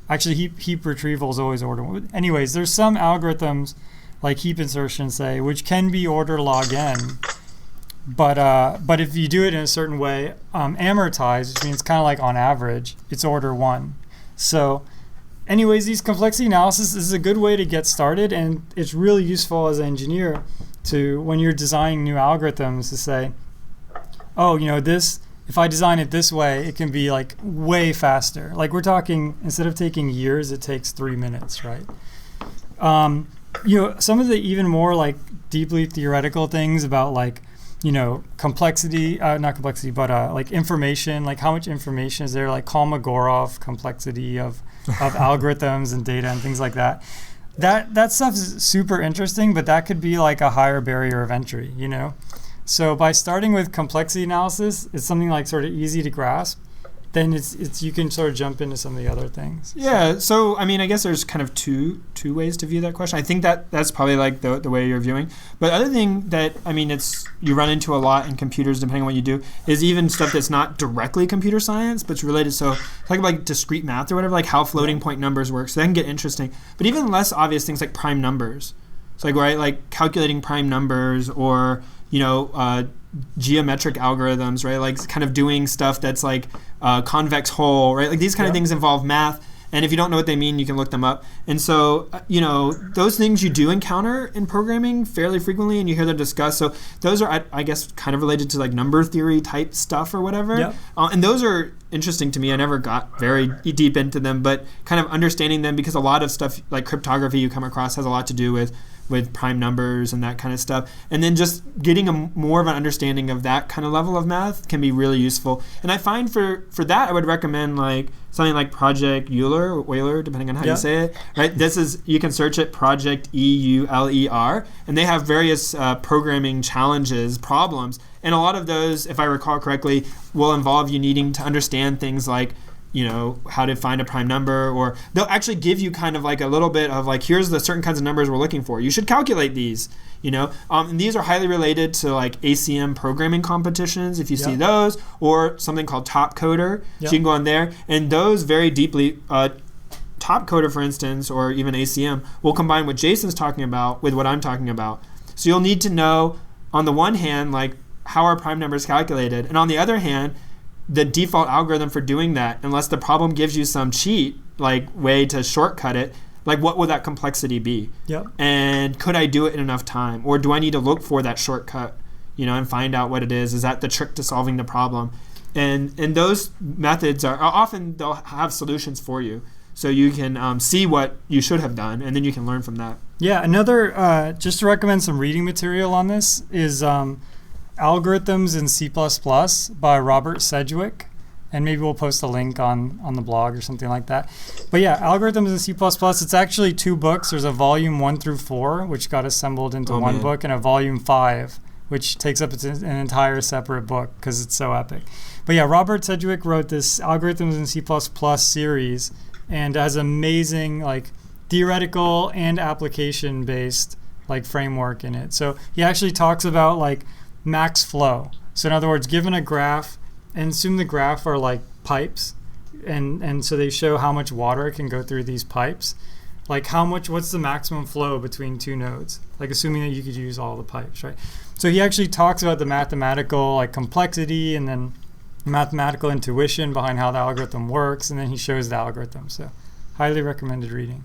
actually heap retrieval is always order 1. Anyways, there's some algorithms like heap insertion, say, which can be order log n, but if you do it in a certain way, amortized, which means kind of like on average, it's order 1. So anyways, these complexity analysis is a good way to get started, and it's really useful as an engineer to, when you're designing new algorithms, to say, oh, if I design it this way, it can be like way faster. Like we're talking, instead of taking years, it takes 3 minutes, right? Some of the even more like deeply theoretical things about like, complexity, not complexity, but like information, like how much information is there, like Kolmogorov complexity of algorithms and data and things like that. That stuff is super interesting, but that could be like a higher barrier of entry, So by starting with complexity analysis, it's something like sort of easy to grasp. Then it's you can sort of jump into some of the other things. Yeah. So I mean, I guess there's kind of two ways to view that question. I think that's probably like the way you're viewing. But the other thing that you run into a lot in computers, depending on what you do, is even stuff that's not directly computer science, but it's related. So like discrete math or whatever, like how floating point numbers work. So that can get interesting. But even less obvious things like prime numbers. It's like calculating prime numbers or geometric algorithms, right? Like kind of doing stuff that's like convex hull, right? Like these kind of things involve math. And if you don't know what they mean, you can look them up. And so, those things you do encounter in programming fairly frequently, and you hear them discussed. So those are, I guess, kind of related to like number theory type stuff or whatever. Yep. And those are interesting to me. I never got very deep into them, but kind of understanding them, because a lot of stuff like cryptography you come across has a lot to do with prime numbers and that kind of stuff. And then just getting more of an understanding of that kind of level of math can be really useful. And I find for that, I would recommend like something like Project Euler or Euler, depending on how you say it. Right? You can search it, Project EULER, and they have various programming challenges, problems. And a lot of those, if I recall correctly, will involve you needing to understand things like how to find a prime number, or they'll actually give you kind of like a little bit of like, here's the certain kinds of numbers we're looking for. You should calculate these, and these are highly related to like ACM programming competitions, if you see those, or something called Top Coder. So you can go on there, and those very deeply, Top Coder, for instance, or even ACM, will combine what Jason's talking about with what I'm talking about. So you'll need to know, on the one hand, like how are prime numbers calculated, and on the other hand, the default algorithm for doing that, unless the problem gives you some cheat like way to shortcut it, like what will that complexity be? Yep. And could I do it in enough time, or do I need to look for that shortcut, and find out what it is? Is that the trick to solving the problem? And those methods are often, they'll have solutions for you, so you can see what you should have done, and then you can learn from that. Yeah. Another just to recommend some reading material on this is Algorithms in C++ by Robert Sedgwick, and maybe we'll post a link on the blog or something like that. But yeah, Algorithms in C++, it's actually 2 books. There's a volume 1 through 4, which got assembled into one book, and a volume 5, which takes up an entire separate book because it's so epic. But yeah, Robert Sedgwick wrote this Algorithms in C++ series, and has amazing like theoretical and application based like framework in it. So he actually talks about like max flow. So in other words, given a graph, and assume the graph are like pipes, and so they show how much water can go through these pipes. Like what's the maximum flow between 2 nodes? Like assuming that you could use all the pipes, right? So he actually talks about the mathematical like complexity, and then mathematical intuition behind how the algorithm works, and then he shows the algorithm. So highly recommended reading.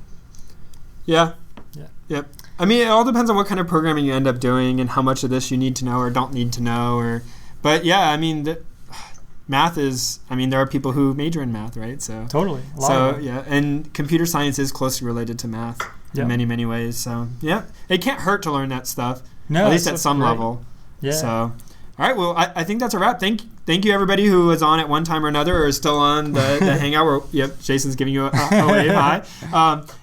Yeah. Yeah. Yep. I mean, it all depends on what kind of programming you end up doing and how much of this you need to know or don't need to know. But yeah, I mean, math is, I mean, there are people who major in math, right? So Totally. A lot so of them. yeah, and computer science is closely related to math Yeah. in many, many ways. So yeah, it can't hurt to learn that stuff, No, at least that's at some great. level. Yeah. So, all right, well, I think that's a wrap. Thank you, everybody who was on at one time or another or is still on the Hangout. Yep, Jason's giving you a wave. Hi.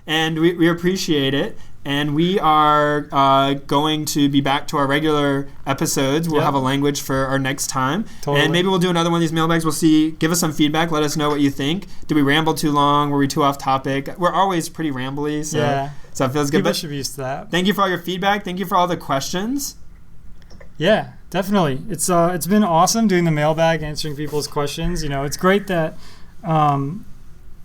And we appreciate it. And we are going to be back to our regular episodes. We'll Yep. have a language for our next time. Totally. And maybe we'll do another one of these mailbags. We'll see. Give us some feedback. Let us know what you think. Did we ramble too long? Were we too off topic? We're always pretty rambly, so, Yeah. so it feels good. People But should be used to that. thank you for all your feedback. Thank you for all the questions. Yeah, definitely. It's been awesome doing the mailbag, answering people's questions. You know, it's great that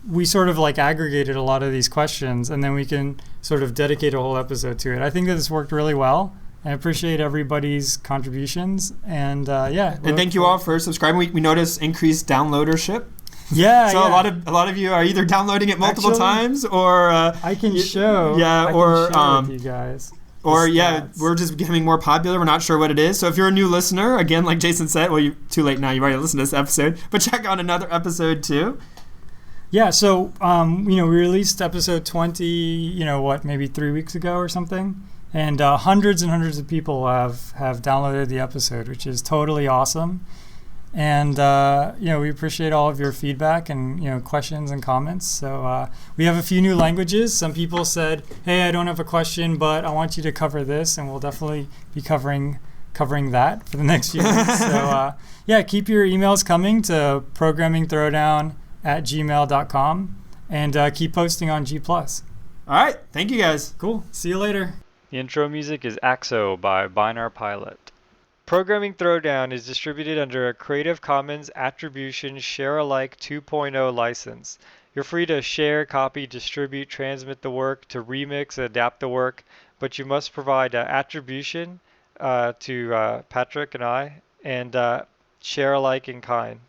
we sort of like aggregated a lot of these questions, and then we can sort of dedicate a whole episode to it. I think that this worked really well. I appreciate everybody's contributions, and yeah. And thank you all for subscribing. We noticed increased downloadership. Yeah. So yeah. a lot of you are either downloading it multiple Actually, times or I can show. yeah, I or, can share um, with you guys. or the yeah, stats. we're just becoming more popular. We're not sure what it is. So if you're a new listener, again, like Jason said, well, you too late now. You already listened to this episode, but check out another episode too. Yeah, so you know, we released episode 20, you know, what, maybe 3 weeks ago or something, and hundreds and hundreds of people have downloaded the episode, which is totally awesome. And you know, we appreciate all of your feedback and, you know, questions and comments. So we have a few new languages. Some people said, "Hey, I don't have a question, but I want you to cover this," and we'll definitely be covering that for the next few weeks. So yeah, keep your emails coming to programmingthrowdown@gmail.com, and keep posting on G+. All right, thank you guys. Cool. See you later. The intro music is Axo by Binar Pilot. Programming Throwdown is distributed under a Creative Commons Attribution Share-alike 2.0 license. You're free to share, copy, distribute, transmit the work, to remix, adapt the work, but you must provide attribution to Patrick and I, and share alike in kind.